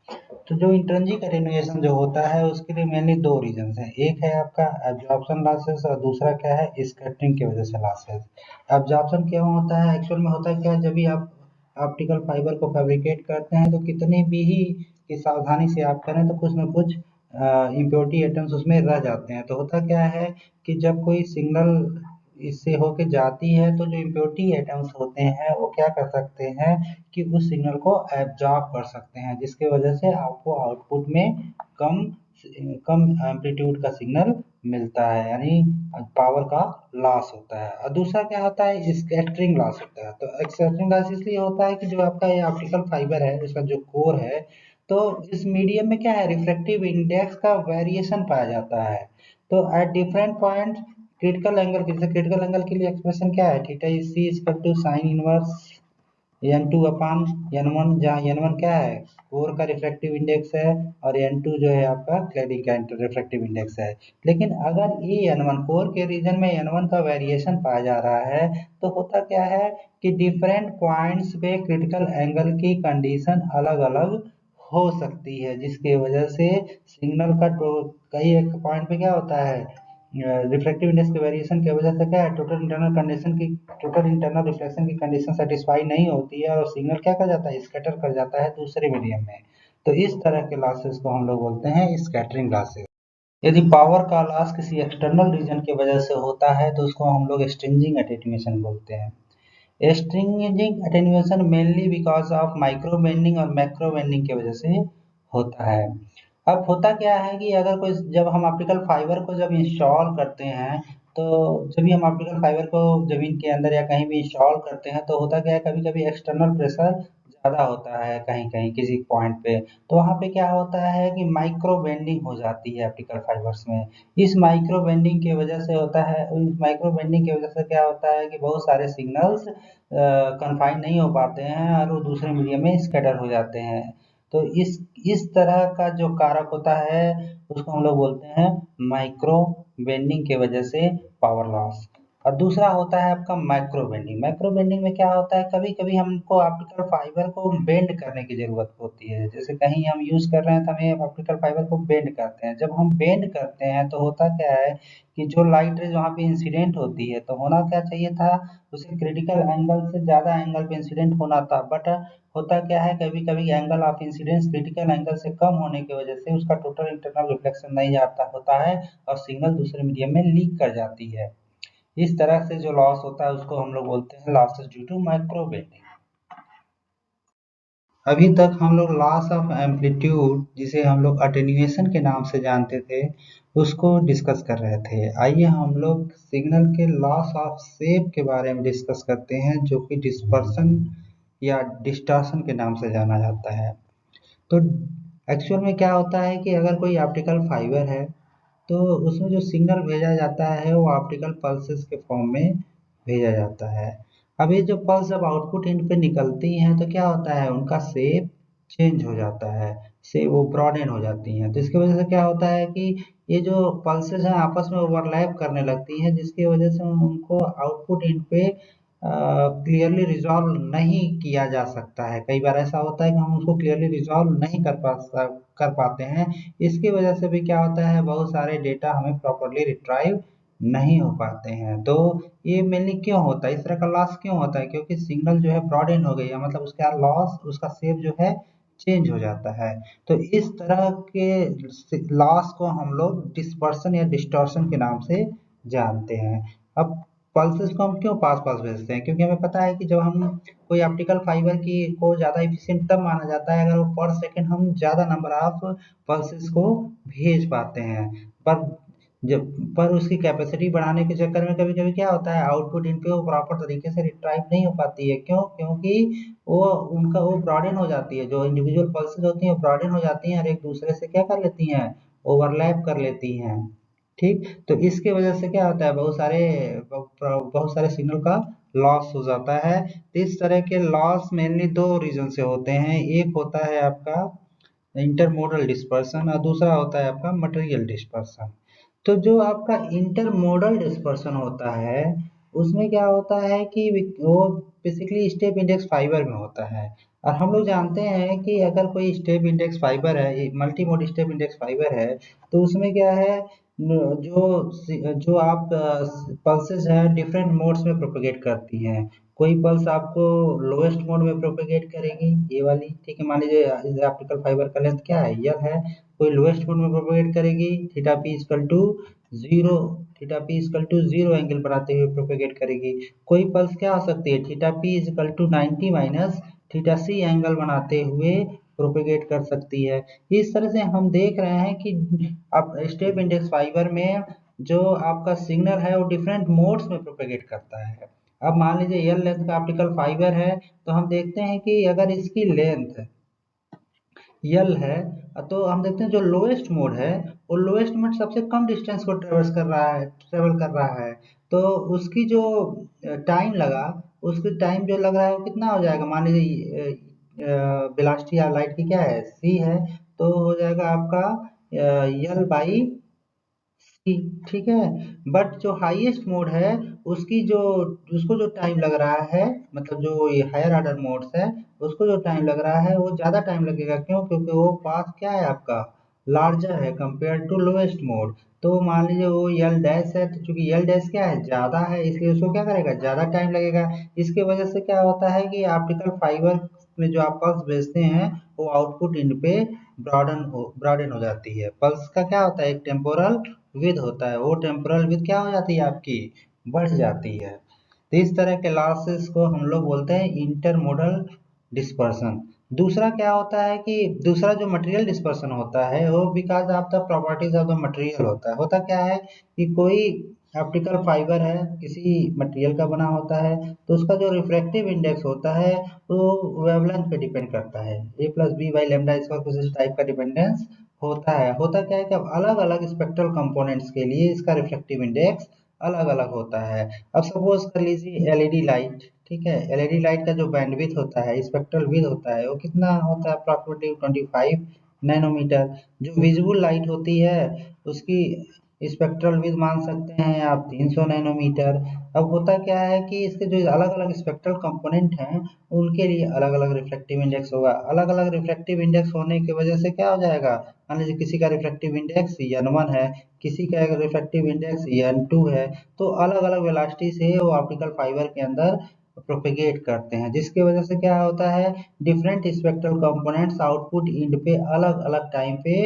तो जो इंट्रिंसिक अटेन्यूएशन जो होता है उसके लिए मेनली दो रीजन है, एक है आपका एब्जॉर्प्शन लॉसेस और दूसरा क्या है, स्कैटरिंग की वजह से लॉसेस। एब्जॉर्प्शन क्यों होता है, एक्चुअल में होता है क्या, जब भी आप ऑप्टिकल फाइबर को फैब्रिकेट करते हैं तो कितनी भी ही की सावधानी से आप करें तो कुछ ना कुछ इम्प्योरिटी एटम्स उसमें रह जाते हैं। तो होता क्या है कि जब कोई सिग्नल इससे होके जाती है तो जो इम्प्योरिटी एटम्स होते हैं वो क्या कर सकते हैं कि उस सिग्नल को एब्जॉर्ब कर सकते हैं, जिसके वजह से आपको आउटपुट में कम कम एम्पलीट्यूड का सिग्नल मिलता है, यानी पावर का लॉस होता है। और दूसरा क्या होता है, स्कैटरिंग लॉस होता है। तो स्कैटरिंग लॉस इसलिए होता है कि जो आपका ये ऑप्टिकल फाइबर है उसका जो कोर है, तो इस मीडियम में क्या है, रिफ्रैक्टिव इंडेक्स का वेरिएशन पाया जाता है। तो at different point critical angle, critical angle के लिए एक्सप्रेशन क्या है, theta is C equal to sine inverse n2 upon n1, जहाँ n1 क्या है, कोर का रिफ्रैक्टिव इंडेक्स है और n2 जो है आपका क्लैडिंग का रिफ्रैक्टिव इंडेक्स है। लेकिन अगर ये n1 कोर के रीजन में n1 का वेरिएशन पाया जा रहा है तो होता क्या है कि डिफरेंट पॉइंट्स पे क्रिटिकल एंगल की कंडीशन अलग अलग हो सकती है, जिसकी वजह से सिग्नल का कई एक पॉइंट पे क्या होता है, रिफ्रैक्टिव इंडेक्स के वेरिएशन की वजह से क्या है, टोटल इंटरनल रिफ्लेक्शन की कंडीशन सेटिस्फाई नहीं होती है और सिग्नल क्या कर जाता है, स्कैटर कर जाता है दूसरे मीडियम में। तो इस तरह के लॉसेस को हम लोग बोलते हैं स्कैटरिंग लॉसेस। यदि पावर का लॉस किसी एक्सटर्नल रीजन की वजह से होता है तो उसको हम लोग स्ट्रिंजिंग अटेन्यूएशन बोलते हैं। स्ट्रिंजिंग attenuation mainly because of micro bending और मैक्रो बेंडिंग की वजह से होता है। अब होता क्या है कि अगर कोई, जब हम ऑप्टिकल फाइबर को जब इंस्टॉल करते हैं, तो जब भी हम ऑप्टिकल फाइबर को जमीन के अंदर या कहीं भी इंस्टॉल करते हैं तो होता क्या है, कभी कभी एक्सटर्नल प्रेशर ज़्यादा होता है कहीं कहीं किसी पॉइंट पे, तो वहाँ पे क्या होता है कि माइक्रो बेंडिंग हो जाती है ऑप्टिकल फाइबर्स में। इस माइक्रो बेंडिंग की वजह से होता है, इस माइक्रो बेंडिंग की वजह से क्या होता है कि बहुत सारे सिग्नल्स कन्फाइन नहीं हो पाते हैं और वो दूसरे मीडियम में स्कैटर हो जाते हैं। तो इस तरह का जो कारक होता है उसको हम लोग बोलते हैं माइक्रो बेंडिंग की वजह से पावर लॉस। और दूसरा होता है आपका मैक्रो बेंडिंग। मैक्रो बेंडिंग में क्या होता है, कभी कभी हमको ऑप्टिकल फाइबर को बेंड करने की जरूरत होती है। जैसे कहीं हम यूज कर रहे हैं तो हमें ऑप्टिकल फाइबर को बेंड करते हैं। जब हम बेंड करते हैं तो होता क्या है कि जो लाइट रेज वहाँ पे इंसिडेंट होती है, तो होना क्या चाहिए था, उसे क्रिटिकल एंगल से ज्यादा एंगल पे इंसिडेंट होना था, बट होता क्या है कभी कभी angle of incidence critical angle से कम होने की वजह से उसका टोटल इंटरनल रिफ्लेक्शन नहीं जाता होता है और सिग्नल दूसरे मीडियम में लीक कर जाती है। इस तरह से जो लॉस होता है उसको हम लोग बोलते हैं losses due to micro bending. अभी तक हम लोग लॉस ऑफ एम्पलीट्यूड, जिसे हम लोग अटेन्यूएशन के नाम से जानते थे, उसको डिस्कस कर रहे थे। आइए हम लोग सिग्नल के लॉस ऑफ शेप के बारे में डिस्कस करते हैं, जो कि डिस्पर्सन या डिस्टॉर्शन के नाम से जाना जाता है। तो एक्चुअल में क्या होता है कि अगर कोई ऑप्टिकल फाइबर है तो उसमें जो सिग्नल भेजा जाता है वो ऑप्टिकल पल्सेस के फॉर्म में भेजा जाता है। अब ये जो पल्स जब आउटपुट इन पे निकलती हैं तो क्या होता है, उनका शेप चेंज हो जाता है, से वो ब्रॉडेन हो जाती हैं। तो इसकी वजह से क्या होता है कि ये जो पल्सेस हैं आपस में ओवरलैप करने लगती हैं, जिसकी वजह से उनको आउटपुट इन पे क्लियरली रिजॉल्व नहीं किया जा सकता है। कई बार ऐसा होता है कि हम उसको क्लियरली रिजॉल्व नहीं कर पाते हैं। इसकी वजह से भी क्या होता है, बहुत सारे डेटा हमें प्रॉपरली रिट्राइव नहीं हो पाते हैं। तो ये मेनली क्यों होता है, इस तरह का लॉस क्यों होता है, क्योंकि सिग्नल जो है ब्रॉडेन हो गई है, मतलब उसका लॉस, उसका शेप जो है चेंज हो जाता है। तो इस तरह के लॉस को हम लोग डिस्पर्सन या डिस्टॉर्शन के नाम से जानते हैं। अब पल्सेस को हम क्यों पास पास भेजते हैं, क्योंकि हमें पता है कि जब हम कोई ऑप्टिकल फाइबर की को ज़्यादा एफिशिएंट तब माना जाता है अगर वो पर सेकंड हम ज़्यादा नंबर ऑफ पल्सेस को भेज पाते हैं। पर जब पर उसकी कैपेसिटी बढ़ाने के चक्कर में कभी कभी क्या होता है, आउटपुट इन पे वो प्रॉपर तरीके से रिट्राइव नहीं हो पाती है। क्यों, क्योंकि वो उनका वो ब्रॉडेन हो जाती है, जो इंडिविजुअल पल्सेस होती हैं वो ब्रॉडेन हो जाती हैं और एक दूसरे से क्या कर लेती हैं, ओवरलैप कर लेती हैं। ठीक, तो इसके वजह से क्या होता है, बहुत सारे सिग्नल का लॉस हो जाता है। तो इस तरह के लॉस मेनली दो रीजन से होते हैं। एक होता है आपका इंटरमोडल डिस्पर्सन और दूसरा होता है आपका मटेरियल डिस्पर्सन। तो जो आपका इंटरमोडल डिस्पर्सन होता है उसमें क्या होता है कि वो बेसिकली स्टेप इंडेक्स फाइबर में होता है। और हम लोग जानते हैं कि अगर कोई स्टेप इंडेक्स फाइबर है, multi mode step index fibre है, तो उसमें क्या है, जो आप पल्सेस हैं डिफरेंट मोड्स में प्रोपेगेट करती हैं। कोई पल्स आपको लोएस्ट मोड में प्रोपेगेट करेगी, ये वाली, ठीक है, मान लीजिए इस ऑप्टिकल फाइबर का लेंथ क्या है, यह है। कोई लोएस्ट मोड में प्रोपेगेट करेगी, theta P equal to zero, theta P equal to zero angle बनाते हुए प्रोपेगेट करेगी। कोई पल्स क्या हो सकती है, theta P equal to 90 minus theta C angle बनाते हुए प्रोपेगेट कर सकती है। इस तरह से हम देख रहे हैं कि अब स्टेप इंडेक्स फाइबर में जो आपका सिग्नल है वो डिफरेंट मोड्स में प्रोपेगेट करता है। अब मान लीजिए एल लेंथ का ऑप्टिकल फाइबर है, तो हम देखते हैं कि अगर इसकी लेंथ यल है, तो हम देखते हैं जो लोएस्ट मोड है वो लोएस्ट मोड सबसे कम डिस्टेंस को ट्रेवल कर रहा है। तो उसकी जो टाइम लगा, उसकी टाइम जो लग रहा है वो कितना हो जाएगा, मान लीजिए वेलोसिटी या लाइट की क्या है, सी है, तो हो जाएगा आपका यल बाई सी। ठीक है, बट जो हाईएस्ट मोड है उसकी जो उसको जो टाइम लग रहा है, मतलब जो ये हायर ऑर्डर मोड्स है उसको जो टाइम लग रहा है वो ज्यादा टाइम लगेगा। क्यों, क्योंकि वो पाथ क्या है आपका, लार्जर है कंपेयर टू लोएस्ट मोड। तो मान लीजिए वो यल डैश है, तो चूंकि यल डैश क्या है, ज्यादा है, इसलिए उसको क्या करेगा, ज्यादा टाइम लगेगा। इसके वजह से क्या होता है कि ऑप्टिकल फाइबर में जो आप पल्स भेजते हैं वो आउटपुट इन पे ब्रॉडन हो जाती है। पल्स का क्या होता है, एक टेम्पोरल विद होता है, वो टेम्पोरल विद क्या हो जाती है आपकी, बढ़ जाती है। तो इस तरह के लॉसेस को हम लोग बोलते हैं इंटरमोडल डिस्पर्सन। दूसरा क्या होता है कि दूसरा जो मटेरियल डिस्पर्सन होता है वो because of the properties of the material होता है। होता क्या है कि कोई ऑप्टिकल फाइबर है, किसी मटेरियल का बना होता है, तो उसका जो रिफ्रैक्टिव इंडेक्स होता है वो वेवलेंथ पे डिपेंड करता है। ए प्लस बी बाई लेमडा इसका कुछ इस टाइप का डिपेंडेंस होता है। होता क्या है कि अब अलग अलग स्पेक्ट्रल कंपोनेंट्स के लिए इसका रिफ्रैक्टिव इंडेक्स अलग अलग होता है। अब सपोज कर लीजिए एलईडी लाइट, ठीक है, एलईडी लाइट का जो बैंडविड्थ होता है, स्पेक्ट्रल विड्थ होता है, वो कितना होता है, अप्रॉक्सिमेटली 25 नैनोमीटर। जो विजिबल लाइट होती है उसकी स्पेक्ट्रल विड्थ मान सकते हैं आप 300 नैनोमीटर। अब होता क्या है कि इसके जो अलग अलग स्पेक्ट्रल कंपोनेंट हैं उनके लिए अलग अलग रिफ्रैक्टिव इंडेक्स होगा। अलग अलग रिफ्रैक्टिव इंडेक्स होने की वजह से क्या हो जाएगा, मान लीजिए किसी का रिफ्रैक्टिव इंडेक्स n1 है, किसी का रिफ्रैक्टिव इंडेक्स n2 है, तो अलग अलग वेलोसिटी से वो ऑप्टिकल फाइबर के अंदर प्रोपेगेट करते हैं, जिसकी वजह से क्या होता है, different spectral components output end पे अलग अलग टाइम पे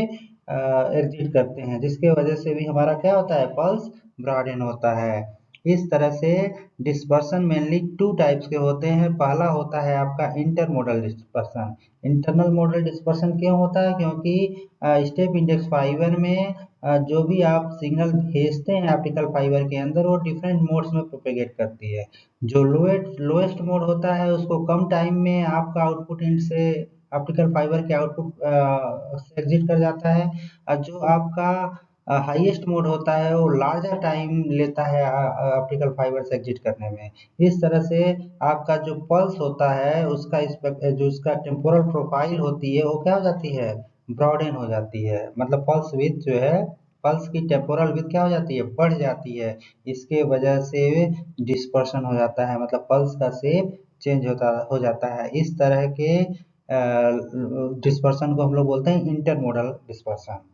एग्जिट करते हैं, जिसके वजह से भी हमारा क्या होता है, पल्स ब्रॉडेन होता है। इस तरह से डिस्पर्सन मेनली टू टाइप्स के होते हैं। पहला होता है आपका intermodal dispersion. Internal model dispersion क्यों होता है, क्योंकि स्टेप इंडेक्स फाइबर में जो भी आप सिग्नल भेजते हैं ऑप्टिकल फाइबर के अंदर वो डिफरेंट मोड्स में प्रोपेगेट करती है। जो लोएस्ट मोड होता है उसको कम टाइम में आपका आउटपुट इंड से ऑप्टिकल फाइबर के आउटपुट से एग्जिट कर जाता है, और जो आपका हाईएस्ट मोड होता है वो लार्जर टाइम लेता है ऑप्टिकल फाइबर से एग्जिट करने में। इस तरह से आपका जो पल्स होता है उसका जो उसका टेम्पोरल प्रोफाइल होती है वो क्या हो जाती है, ब्रॉडेन हो जाती है। मतलब पल्स विड्थ जो है, पल्स की टेम्पोरल विड्थ क्या हो जाती है, बढ़ जाती है। इसके वजह से डिस्पर्शन हो जाता है, मतलब पल्स का शेप चेंज हो जाता है। इस तरह के डिस्पर्शन को हम लोग बोलते हैं इंटरमोडल डिस्पर्शन।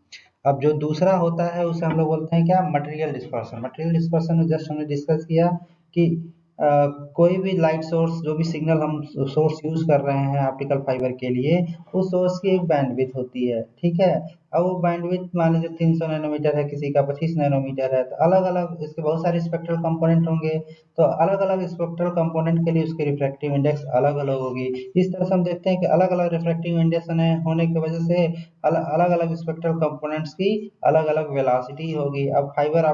अब जो दूसरा होता है उसे हम लोग बोलते हैं क्या, मटेरियल डिस्पर्सन। मटेरियल डिस्पर्सन में जस्ट हमने डिस्कस किया कि अ, कोई भी लाइट सोर्स, जो भी सिग्नल हम सोर्स यूज कर रहे हैं ऑप्टिकल फाइबर के लिए, उस सोर्स की एक बैंडविड्थ होती है, ठीक है। अब वो बैंडविड्थ मान लीजिए 300 नैनोमीटर है, किसी का 25 नैनोमीटर है, तो अलग अलग इसके बहुत सारे स्पेक्ट्रल कंपोनेंट होंगे, तो अलग अलग स्पेक्ट्रल कंपोनेंट के लिए उसकी रिफ्रैक्टिव इंडेक्स अलग अलग होगी। इस तरह से हम देखते हैं कि अलग अलग रिफ्रैक्टिव इंडेक्स होने की वजह से अलग अलग स्पेक्ट्रल कंपोनेंट्स की अलग अलग वेलोसिटी होगी। अब फाइबर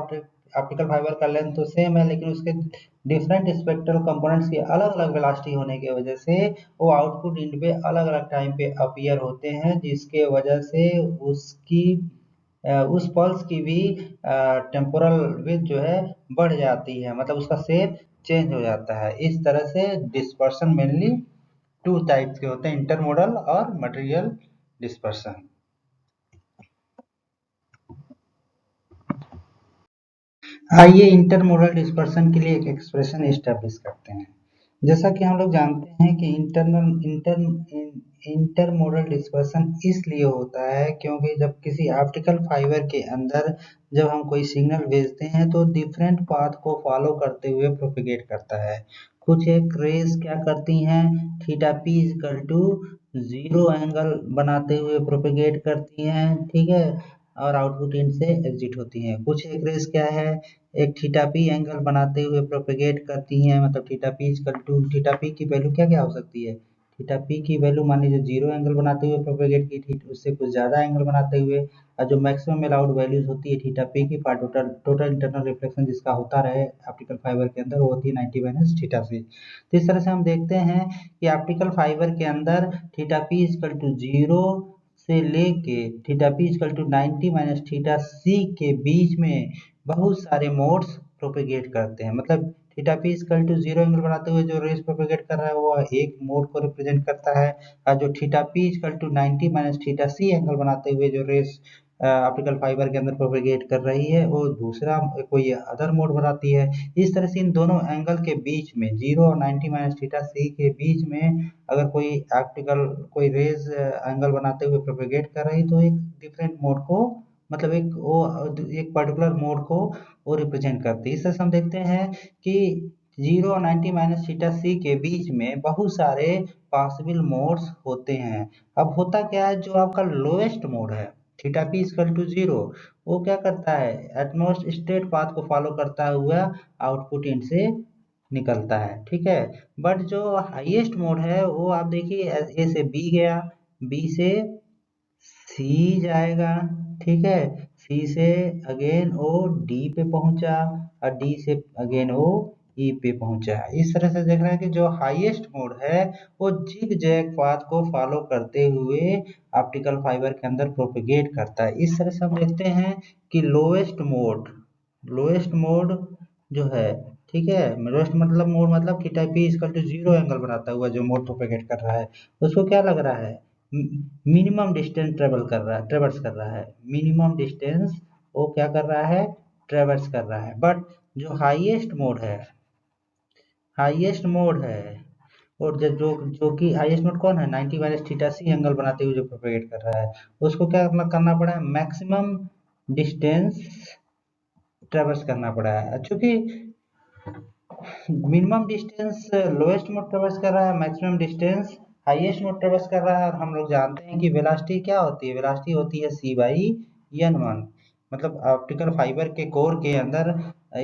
ऑप्टिकल फाइबर का लेंथ तो सेम है, लेकिन उसके डिफरेंट स्पेक्ट्रल कंपोनेंट्स की अलग अलग वेलोसिटी होने की वजह से वो आउटपुट इंड पे अलग अलग टाइम पे अपीयर होते हैं, जिसके वजह से उसकी उस पल्स की भी टेम्पोरल विड्थ जो है बढ़ जाती है, मतलब उसका शेप चेंज हो जाता है। इस तरह से डिस्पर्सन मेनली टू टाइप्स के होते हैं, इंटरमोडल और मटेरियल डिस्पर्सन। आइए इंटरमोडल डिस्पर्सन के लिए एक एक्सप्रेशन एस्टेब्लिश करते हैं। जैसा कि हम लोग जानते हैं कि इंटरमोडल डिस्पर्सन इसलिए होता है क्योंकि जब किसी ऑप्टिकल फाइबर के अंदर जब हम कोई सिग्नल भेजते हैं तो डिफरेंट पाथ को फॉलो करते हुए प्रोपेगेट करता है। कुछ एक रेज क्या करती हैं, theta P equal to 0 angle बनाते हुए प्रोपेगेट करती हैं, ठीक है, और आउटपुट इंड से एग्जिट होती हैं। कुछ एक रेज क्या है, एक थीटा पी एंगल बनाते हुए प्रोपेगेट करती हैं, मतलब theta P equal to, theta P की वैल्यू क्या क्या हो सकती है, थीटा पी की वैल्यू मान लीजिए 0 एंगल बनाते हुए प्रोपेगेट की थी, उससे कुछ ज़्यादा एंगल बनाते हुए, और जो मैक्सिमम अलाउड वैल्यूज होती है थीटा पी की फॉर टोटल इंटरनल रिफ्लेक्शन जिसका होता रहे ऑप्टिकल फाइबर के अंदर, वो होती है 90 माइनस थीटा सी। तो इस तरह से हम देखते हैं कि ऑप्टिकल फाइबर के अंदर थीटा पी इक्वल टू 0 से लेके theta P equal to 90 minus theta C के बीच में बहुत सारे मोड्स प्रोपेगेट करते हैं। मतलब theta P equal to 0 angle बनाते हुए जो रेस प्रोपेगेट कर रहा है वो एक मोड को रिप्रेजेंट करता है, और जो theta P equal to 90 minus theta C angle बनाते हुए जो रेस ऑप्टिकल फाइबर के अंदर प्रोपेगेट कर रही है वो दूसरा कोई अदर मोड बनाती है। इस तरह से इन दोनों एंगल के बीच में 0 और 90 माइनस थीटा सी के बीच में अगर कोई ऑप्टिकल कोई रेज एंगल बनाते हुए प्रोपेगेट कर रही तो एक डिफरेंट मोड को, मतलब एक पर्टिकुलर मोड को वो रिप्रेजेंट करती है। इस तरह से हम देखते हैं कि 0 और 90 माइनस थीटा सी के बीच में बहुत सारे पॉसिबल मोड्स होते हैं। अब होता क्या है, जो आपका लोएस्ट मोड है थीटा पी इक्वल टू 0, वो क्या करता है, एटमोस्ट स्ट्रेट पाथ को फॉलो करता हुआ आउटपुट इन से निकलता है, ठीक है। बट जो हाईएस्ट मोड है वो आप देखिए ए से बी गया, बी से सी जाएगा, ठीक है, सी से अगेन ओ डी पे पहुंचा और डी से अगेन ओ ई पे पहुंचा। इस तरह से देख रहे हैं कि जो हाईएस्ट मोड है वो जिग जैग पाथ को फॉलो करते हुए ऑप्टिकल फाइबर के अंदर प्रोपेगेट करता है। इस तरह से हम देखते हैं कि लोएस्ट मोड जो है, ठीक है, लोएस्ट मतलब मोड मतलब theta P equal to 0 angle बनाता हुआ जो मोड प्रोपेगेट कर रहा है उसको क्या लग रहा है, मिनिमम डिस्टेंस ट्रेवर्स कर रहा है, मिनिमम डिस्टेंस वो क्या कर रहा है, ट्रेवर्स कर रहा है। बट जो हाईएस्ट मोड है और जो कि हाईएस्ट मोड कौन है, 90 माइनस थीटा सी एंगल बनाते हुए जो प्रोपेगेट कर रहा है उसको क्या करना पड़ा है, मैक्सिमम डिस्टेंस ट्रेवर्स करना पड़ा है। चूंकि मिनिमम डिस्टेंस लोएस्ट मोड ट्रेवर्स कर रहा है, मैक्सिमम डिस्टेंस हाईएस्ट मोड ट्रेवर्स कर रहा है, और हम लोग जानते हैं कि वेलोसिटी क्या होती है, वेलोसिटी होती है c बाई n1। मतलब ऑप्टिकल फाइबर के कोर के अंदर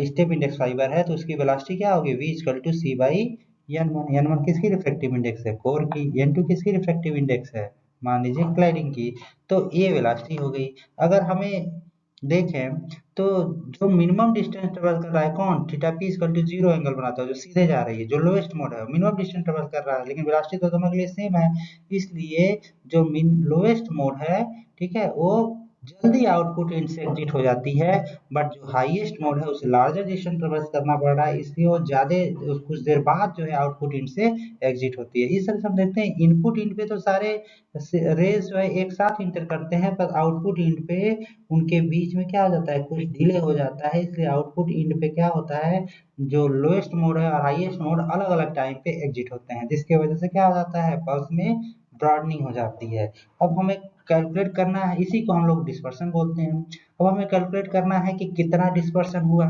स्टेप इंडेक्स फाइबर है तो उसकी वेलोसिटी क्या होगी, v equal to c by n1। n1 किसकी रिफ्रैक्टिव इंडेक्स है, कोर की। n2 किसकी रिफ्रैक्टिव इंडेक्स है, मान लीजिए क्लैडिंग की। तो ये वेलोसिटी हो गई। अगर हमें देखें तो जो मिनिमम डिस्टेंस ट्रेवल कर रहा है कौन, theta P equal to 0 angle बनाता है जो सीधे जा रही है, जो लोएस्ट मोड है मिनिमम डिस्टेंस ट्रेवल कर रहा है, लेकिन वेलोसिटी तो दोनों के लिए सेम है। इसलिए जो लोएस्ट मोड है, ठीक है, वो जल्दी आउटपुट इंड से एग्जिट हो जाती है। बट जो हाईएस्ट मोड है उसे लार्जर डिस्टेंस ट्रेवल्स करना पड़ रहा है, इसलिए वो ज्यादा कुछ देर बाद जो है आउटपुट इंड से एग्जिट होती है। इस तरह से हम देखते हैं इनपुट इंड पे तो सारे रेज जो है एक साथ इंटर करते हैं, पर आउटपुट इंड पे उनके बीच में क्या हो जाता है, कुछ डिले हो जाता है। इसलिए आउटपुट इंड पे क्या होता है, जो लोएस्ट मोड है और हाईएस्ट मोड अलग अलग टाइम पे एग्जिट होते हैं, जिसकी वजह से क्या हो जाता है, पल्स में ब्रॉडनिंग हो जाती है। अब हमें कैलकुलेट करना है, इसी को हम लोग डिस्पर्शन बोलते हैं। अब हमें कैलकुलेट करना है कि कितना डिस्पर्शन हुआ।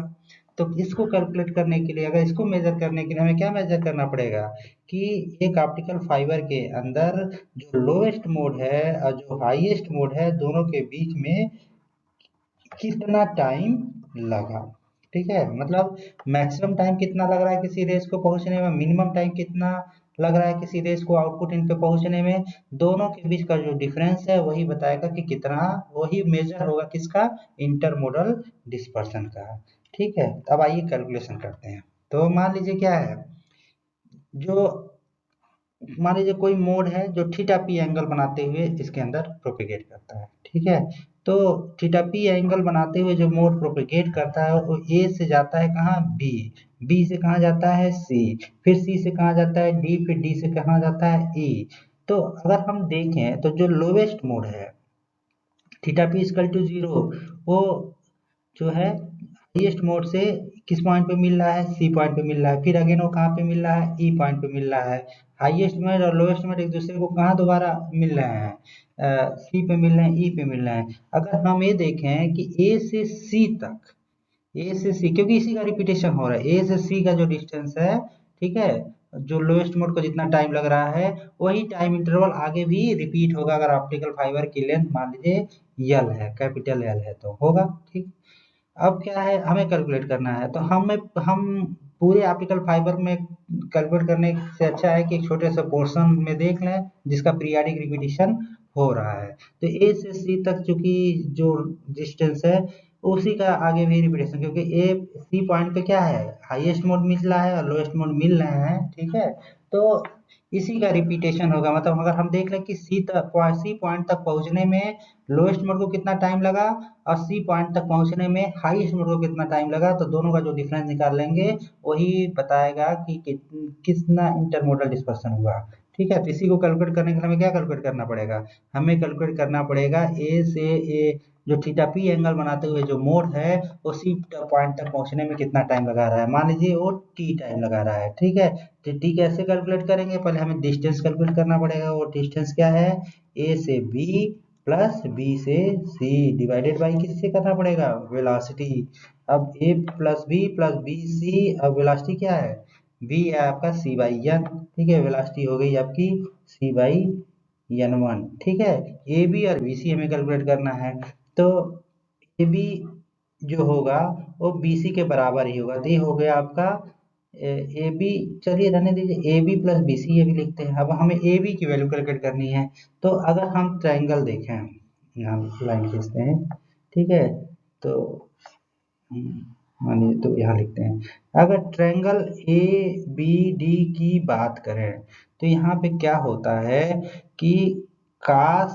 तो इसको कैलकुलेट करने के लिए, अगर इसको मेजर करने के लिए हमें क्या मेजर करना पड़ेगा कि एक ऑप्टिकल फाइबर के अंदर जो लोएस्ट मोड है और जो हाईएस्ट मोड है दोनों के बीच में कितना टाइम लगा। ठीक है, मतलब मैक्सिमम टाइम कितना लग रहा है किसी रेस को पहुंचने में, मिनिमम टाइम कितना लग रहा है किसी रेस को आउटपुट इन पे पहुंचने में, दोनों के बीच का जो डिफरेंस है वही बताएगा कि कितना, वही मेजर होगा किसका, इंटरमोडल डिस्पर्शन का। ठीक है, अब आइए कैलकुलेशन करते हैं। तो मान लीजिए क्या है, जो मान लीजिए कोई मोड है जो थीटा पी एंगल बनाते हुए इसके अंदर प्रोपेगेट करता है। ठीक है, तो थीटा पी एंगल बनाते हुए जो मोड प्रोपेगेट करता है वो ए से जाता है कहाँ, बी, बी से कहाँ जाता है, सी, फिर सी से कहाँ जाता है, डी, फिर डी से कहाँ जाता है, ई। तो अगर हम देखें तो जो लोवेस्ट मोड है थीटा पी इक्वल टू 0, वो जो है हाईएस्ट मोड से किस पॉइंट पे मिल रहा है, सी पॉइंट पे मिल रहा है, फिर अगेन वो कहाँ पे मिल रहा है, ई पॉइंट पे मिल रहा है। हाईएस्ट मोड और लोएस्ट मोड एक दूसरे को कहाँ दोबारा मिल रहे हैं, सी पे मिल रहे हैं, ई पे मिल रहे हैं। अगर हम ये देखें कि ए से सी तक, ए से सी, क्योंकि इसी का रिपीटेशन हो रहा है, ए से सी का जो डिस्टेंस है, ठीक है, जो लोएस्ट मोड को जितना टाइम लग रहा है वही टाइम इंटरवल आगे भी रिपीट होगा। अगर ऑप्टिकल फाइबर की लेंथ मान लीजिए यल है, कैपिटल एल है तो होगा। ठीक, अब क्या है, हमें कैलकुलेट करना है, तो हम पूरे ऑप्टिकल फाइबर में कैलकुलेट करने से अच्छा है कि एक छोटे से पोर्शन में देख लें जिसका पीरियाडिक रिपीटिशन हो रहा है। तो ए से सी तक चूंकि जो डिस्टेंस है उसी का आगे भी रिपीटेशन, क्योंकि ए सी पॉइंट पे क्या है, हाईएस्ट मोड मिल रहा है और लोएस्ट मोड मिल रहे हैं। ठीक है, तो इसी का रिपीटेशन होगा। मतलब अगर हम देख लें कि सी पॉइंट तक पहुंचने में लोएस्ट मोड को कितना टाइम लगा और सी पॉइंट तक पहुंचने में हाईएस्ट मोड को कितना टाइम लगा, तो दोनों का जो डिफरेंस निकाल लेंगे वही बताएगा कि कितना इंटरमोडल डिस्पर्शन हुआ। ठीक है, तो इसी को कैलकुलेट करने के लिए हमें क्या कैलकुलेट करना पड़ेगा, हमें कैलकुलेट करना पड़ेगा ए से ए जो थीटा पी एंगल बनाते हुए जो मोड है उसी पॉइंट तक पहुंचने में कितना टाइम लगा रहा है। मान लीजिए वो टी टाइम लगा रहा है। ठीक है, तो टी कैसे कैलकुलेट करेंगे, पहले हमें डिस्टेंस कैलकुलेट करना पड़ेगा। वो डिस्टेंस क्या है, ए से बी प्लस बी से सी डिवाइडेड बाई किससे करना पड़ेगा, वेलोसिटी। अब ए प्लस बी सी, अब वेलोसिटी क्या है, बी है आपका सी बाई एन। ठीक है, वेलोसिटी हो गई आपकी सी बाई एन वन। ठीक है, ए बी और बी सी हमें कैलकुलेट करना है। तो ए बी जो होगा वो बी सी के बराबर ही होगा, तो ये हो गया आपका ए बी। चलिए रहने दीजिए, A B plus B C ये भी लिखते हैं। अब हमें ए बी की वैल्यू कैलकुलेट करनी है। तो अगर हम ट्राइंगल देखें, यहाँ लाइन खींचते हैं, ठीक है, तो मानिए तो यहाँ लिखते हैं, अगर ट्रायंगल ए बी डी की बात करें तो यहाँ पे क्या होता है कि कास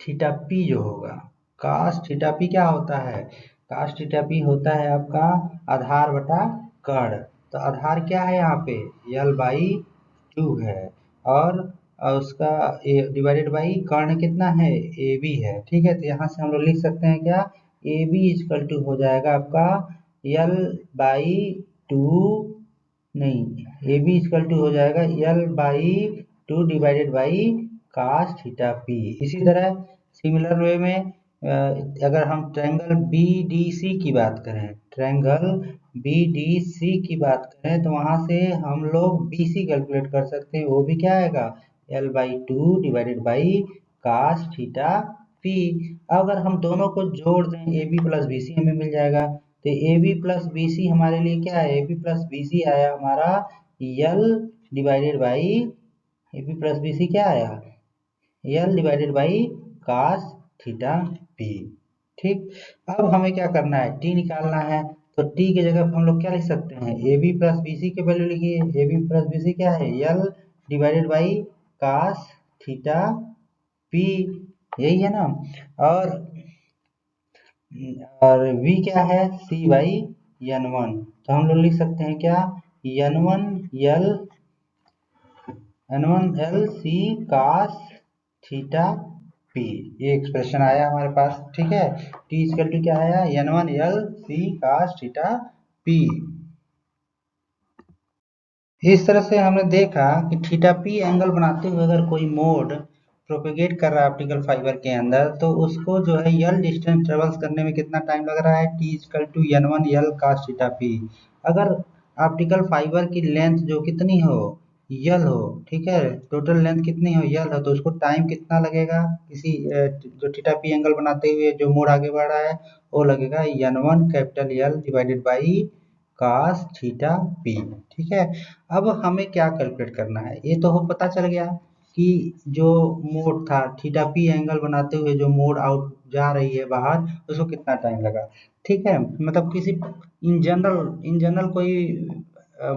थीटा पी जो होगा, कास थीटा पी क्या होता है, कास थीटा पी होता है आपका आधार बटा कर्ण। तो आधार क्या है यहाँ पे L/2 है, और उसका डिवाइडेड बाई कर्ण कितना है ए बी है। ठीक है, तो यहाँ से हम लोग लिख सकते हैं क्या, ए बी इजकल टू हो जाएगा आपका L/2, नहीं ए बी इजकल टू हो जाएगा L/2 divided by cos theta P. इसी तरह सिमिलर वे में अगर हम ट्रायंगल बी डी सी की बात करें, ट्रायंगल बी डी सी की बात करें तो वहां से हम लोग बी सी कैलकुलेट कर सकते हैं, वो भी क्या आएगा L/2 divided by cos theta P. अगर हम दोनों को जोड़ दें A B plus B C हमें मिल जाएगा, तो A B plus B C हमारे लिए क्या है, A B plus B C आया हमारा L divided by, A B plus B C क्या आया L divided by cos theta P. ठीक, अब हमें क्या करना है, टी निकालना है, तो टी की जगह पर हम लोग क्या लिख सकते हैं, A B plus B C की वैल्यू लिखिए, A B plus B C क्या है L divided by cos theta P, यही है ना। और v क्या है c बाई n1, तो हम लोग लिख सकते हैं क्या n1 l c cos theta p, ये एक्सप्रेशन आया हमारे पास। ठीक है, t इक्वल टू क्या आया n1 l c cos theta p। इस तरह से हमने देखा कि थीटा पी एंगल बनाते हुए अगर कोई मोड प्रोपेगेट कर रहा है ऑप्टिकल फाइबर के अंदर, तो उसको जो है यल डिस्टेंस ट्रेवल्स करने में कितना टाइम लग रहा है, T equal to n1 L cos theta P. अगर ऑप्टिकल फाइबर की लेंथ जो कितनी हो यल हो, ठीक है, टोटल लेंथ कितनी हो यल हो, तो उसको टाइम कितना लगेगा, किसी जो थीटा पी एंगल बनाते हुए जो मोड आगे बढ़ रहा है वो लगेगा n1 capital L divided by cos theta P. ठीक है, अब हमें क्या कैलकुलेट करना है, ये तो हो पता चल गया कि जो मोड था थीटा पी एंगल बनाते हुए जो मोड आउट जा रही है बाहर, उसको कितना टाइम लगा। ठीक है, मतलब किसी इन जनरल कोई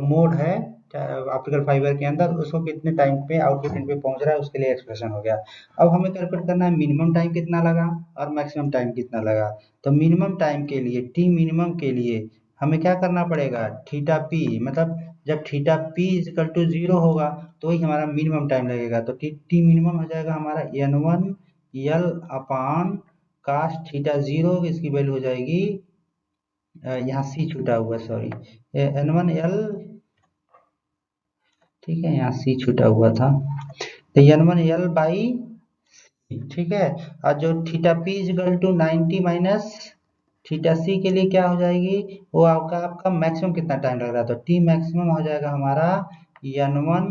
मोड है ऑप्टिकल फाइबर के अंदर, उसको कितने टाइम पे आउटपुट इन पे पहुंच रहा है, उसके लिए एक्सप्रेशन हो गया। अब हमें कैलकुलेट करना है मिनिमम टाइम कितना लगा और मैक्सिमम टाइम कितना लगा। तो मिनिमम टाइम के लिए, टी मिनिमम के लिए हमें क्या करना पड़ेगा, थीटा पी, मतलब जब थीटा पी इजकल टू 0 होगा तो ही हमारा मिनिमम टाइम लगेगा। तो टी मिनिमम हो जाएगा हमारा n1 यल अपान कास थीटा 0, इसकी वैल्यू हो जाएगी, यहाँ सी छूटा हुआ सॉरी, n1 यल, ठीक है यहाँ सी छूटा हुआ था, तो n1 यल बाई, ठीक है, और जो theta P equal to 90 minus theta C के लिए क्या हो जाएगी, वो आपका मैक्सिमम कितना टाइम लग रहा है, तो टी मैक्सिमम हो जाएगा हमारा n1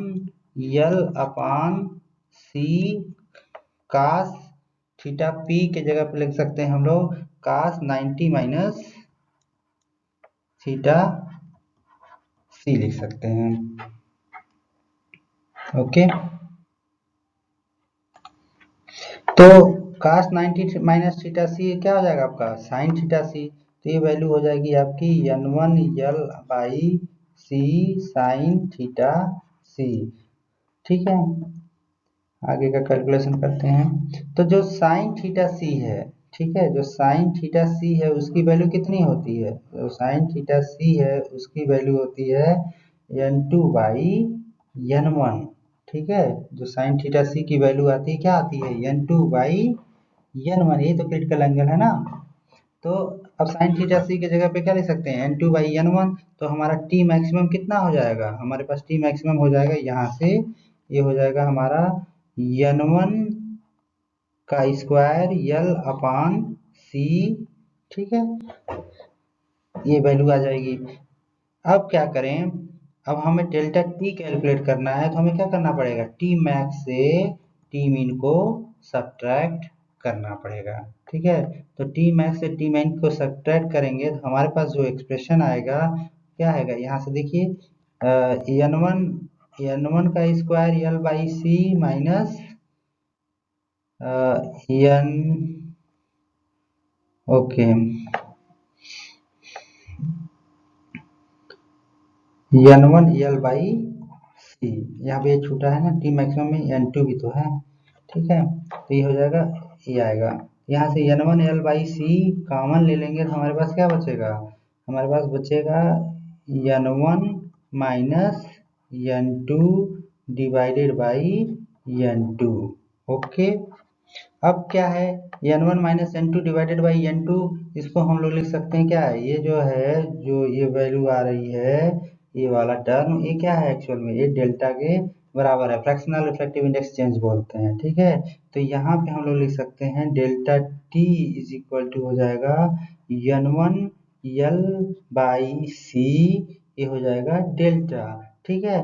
यल अपान सी कास थीटा पी के जगह पे लिख सकते हैं हम लोग कास 90 माइनस थीटा सी लिख सकते हैं। ओके, तो कास 90 माइनस थीटा सी क्या हो जाएगा आपका साइन थीटा सी, तो ये वैल्यू हो जाएगी आपकी n1 L by C sine theta C. ठीक है, आगे का कैलकुलेशन करते हैं, तो जो साइन थीटा सी है, ठीक है, जो साइन थीटा सी है उसकी वैल्यू कितनी होती है, जो साइन थीटा सी है उसकी वैल्यू होती है n2 बाई n1। ठीक है, जो साइन थीटा सी की वैल्यू आती है क्या आती है n2 बाई n1, ये तो क्रिटिकल एंगल है ना। तो अब साइन थीटा सी की जगह पे क्या लिख सकते हैं n2 बाई n1, तो हमारा टी मैक्सिमम कितना हो जाएगा, हमारे पास टी मैक्सिमम हो जाएगा यहाँ से, ये हो जाएगा हमारा n1 का स्क्वायर यल अपान सी। ठीक है, ये वैल्यू आ जाएगी। अब क्या करें, अब हमें डेल्टा टी कैलकुलेट करना है, तो हमें क्या करना पड़ेगा, टी मैक्स से टी मिन को सब्ट्रैक्ट करना पड़ेगा। ठीक है, तो टी मैक्स से टी मिन को सब्ट्रैक्ट करेंगे तो हमारे पास जो एक्सप्रेशन आएगा क्या आएगा, यहाँ से देखिए n1 का square L by C minus n okay, n1 L by C, यहाँ पे ये छूटा है ना, टी मैक्सिमम में n2 भी तो है, ठीक है, तो ये हो जाएगा, ये आएगा, यहाँ से n1 L by C common ले लेंगे तो हमारे पास क्या बचेगा, हमारे पास बचेगा n1 minus n2 divided by n2। Okay, अब क्या है, n1 minus n2 divided by n2, इसको हम लोग लिख सकते हैं क्या है, ये जो है, जो ये वैल्यू आ रही है, ये वाला टर्म, ये क्या है एक्चुअल में, ये डेल्टा के बराबर है, फ्रैक्शनल रिफ्रैक्टिव इंडेक्स चेंज बोलते हैं, ठीक है। तो यहाँ पे हम लोग लिख सकते हैं delta T is equal to हो जाएगा n1 यल बाई सी, ये हो जाएगा डेल्टा, ठीक है।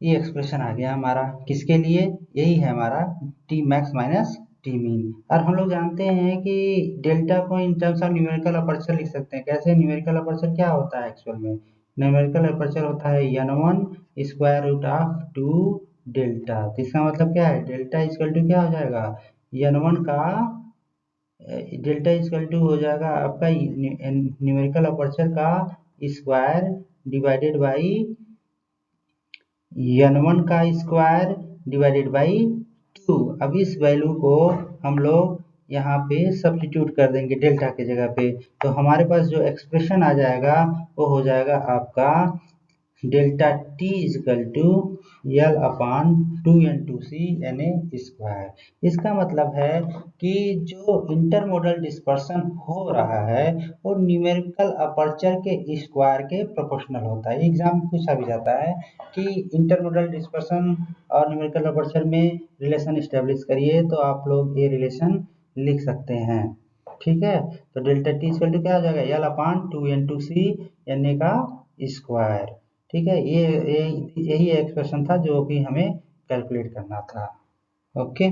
ये एक्सप्रेशन आ गया हमारा, किसके लिए, यही है हमारा T max minus T mean. और हम लोग जानते हैं कि डेल्टा को in terms of numerical aperture लिख सकते हैं, कैसे, न्यूमेरिकल अपर्चर क्या होता है एक्चुअल में, न्यूमेरिकल अपर्चर होता है n1 square root of 2 delta, तो इसका मतलब क्या है, डेल्टा इक्वल टू क्या हो जाएगा, n1 का डेल्टा इक्वल टू हो जाएगा आपका न्यूमेरिकल अपर्चर का स्क्वायर डिवाइडेड बाई n1 का स्क्वायर डिवाइडेड बाई 2। अब इस वैल्यू को हम लोग यहाँ पे सब्स्टिट्यूट कर देंगे डेल्टा के जगह पे, तो हमारे पास जो एक्सप्रेशन आ जाएगा वो हो जाएगा आपका delta T is equal to L upon 2n2c na square. इसका मतलब है कि जो इंटरमोडल डिस्पर्सन हो रहा है वो न्यूमेरिकल अपर्चर के स्क्वायर के प्रोपोर्शनल होता है। एग्जाम में पूछा भी जाता है कि इंटरमोडल डिस्पर्सन और न्यूमेरिकल अपर्चर में रिलेशन स्टेब्लिश करिए, तो आप लोग ये रिलेशन लिख सकते हैं, ठीक है। तो डेल्टा टी इक्वल टू क्या हो जाएगा, यल अपान 2n2c na का स्क्वायर, ठीक है। ये यही एक्सप्रेशन था जो कि हमें कैलकुलेट करना था। ओके,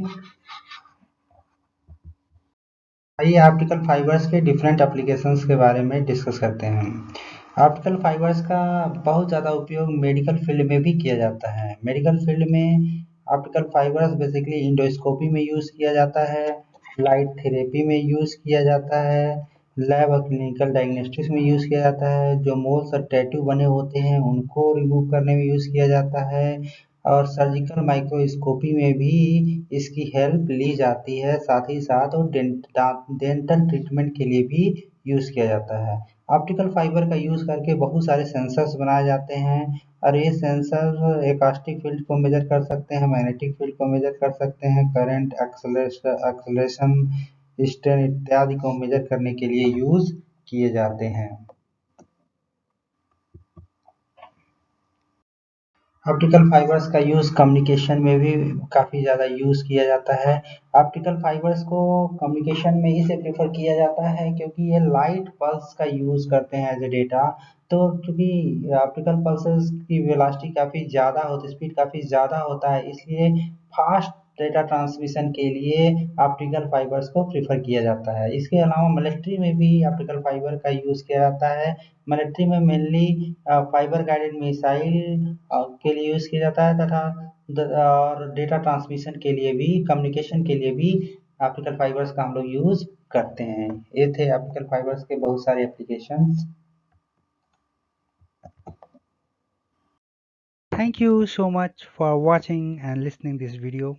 आइए ऑप्टिकल फाइबर्स के डिफरेंट एप्लीकेशंस के बारे में डिस्कस करते हैं। ऑप्टिकल फाइबर्स का बहुत ज़्यादा उपयोग मेडिकल फील्ड में भी किया जाता है। मेडिकल फील्ड में ऑप्टिकल फाइबर्स बेसिकली इंडोस्कोपी में यूज़ किया जाता है, लाइट थेरेपी में यूज़ किया जाता है, लैब और क्लिनिकल डायग्नोस्टिक्स में यूज़ किया जाता है, जो मोल्स और टैटू बने होते हैं उनको रिमूव करने में यूज़ किया जाता है, और सर्जिकल माइक्रोस्कोपी में भी इसकी हेल्प ली जाती है, साथ ही साथ और डेंटल ट्रीटमेंट के लिए भी यूज़ किया जाता है। ऑप्टिकल फाइबर का यूज़ करके बहुत सारे सेंसर्स बनाए जाते हैं, और ये सेंसर एकॉस्टिक फील्ड को मेजर कर सकते हैं, मैग्नेटिक फील्ड को मेजर कर सकते हैं, करंट, एक्सेलरेशन, स्ट्रेन इत्यादि को मेजर करने के लिए यूज़ किए जाते हैं। ऑप्टिकल फाइबर्स का यूज़ कम्युनिकेशन में भी काफ़ी ज़्यादा यूज़ किया जाता है। ऑप्टिकल फाइबर्स को कम्युनिकेशन में इसे प्रेफर किया जाता है क्योंकि ये लाइट पल्स का यूज़ करते हैं एज ए डेटा। तो क्योंकि ऑप्टिकल पल्सेस की वेलोसिटी काफ़ी ज़्यादा होती है, स्पीड काफ़ी ज़्यादा होता है, इसलिए फास्ट डेटा ट्रांसमिशन के लिए ऑप्टिकल फाइबर्स को प्रेफर किया जाता है। इसके अलावा मिलिट्री में भी ऑप्टिकल फाइबर का यूज़ किया जाता है। मिलिट्री में मेनली फाइबर गाइडेड मिसाइल के लिए यूज़ किया जाता है, तथा और डेटा ट्रांसमिशन के लिए भी, कम्युनिकेशन के लिए भी ऑप्टिकल फाइबर्स का हम लोग यूज़ करते हैं। ये थे ऑप्टिकल फाइबर्स के बहुत सारे applications. Thank you so much for watching and listening this video.